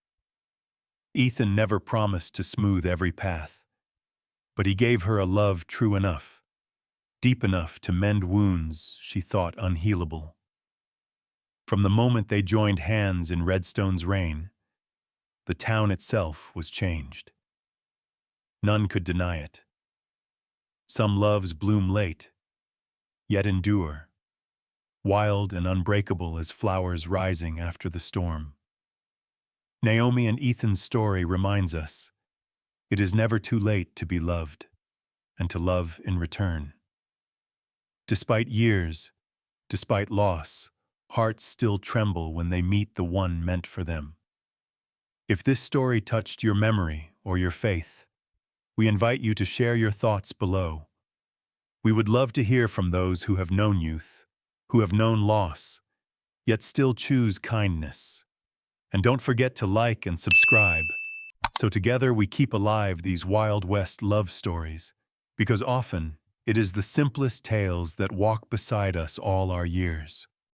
Ethan never promised to smooth every path, but he gave her a love true enough, deep enough to mend wounds she thought unhealable. From the moment they joined hands in Redstone's reign, the town itself was changed. None could deny it. Some loves bloom late, yet endure, wild and unbreakable as flowers rising after the storm. Naomi and Ethan's story reminds us it is never too late to be loved and to love in return. Despite years, despite loss, hearts still tremble when they meet the one meant for them. If this story touched your memory or your faith, we invite you to share your thoughts below. We would love to hear from those who have known youth, who have known loss, yet still choose kindness. And don't forget to like and subscribe, so together we keep alive these Wild West love stories, because often it is the simplest tales that walk beside us all our years.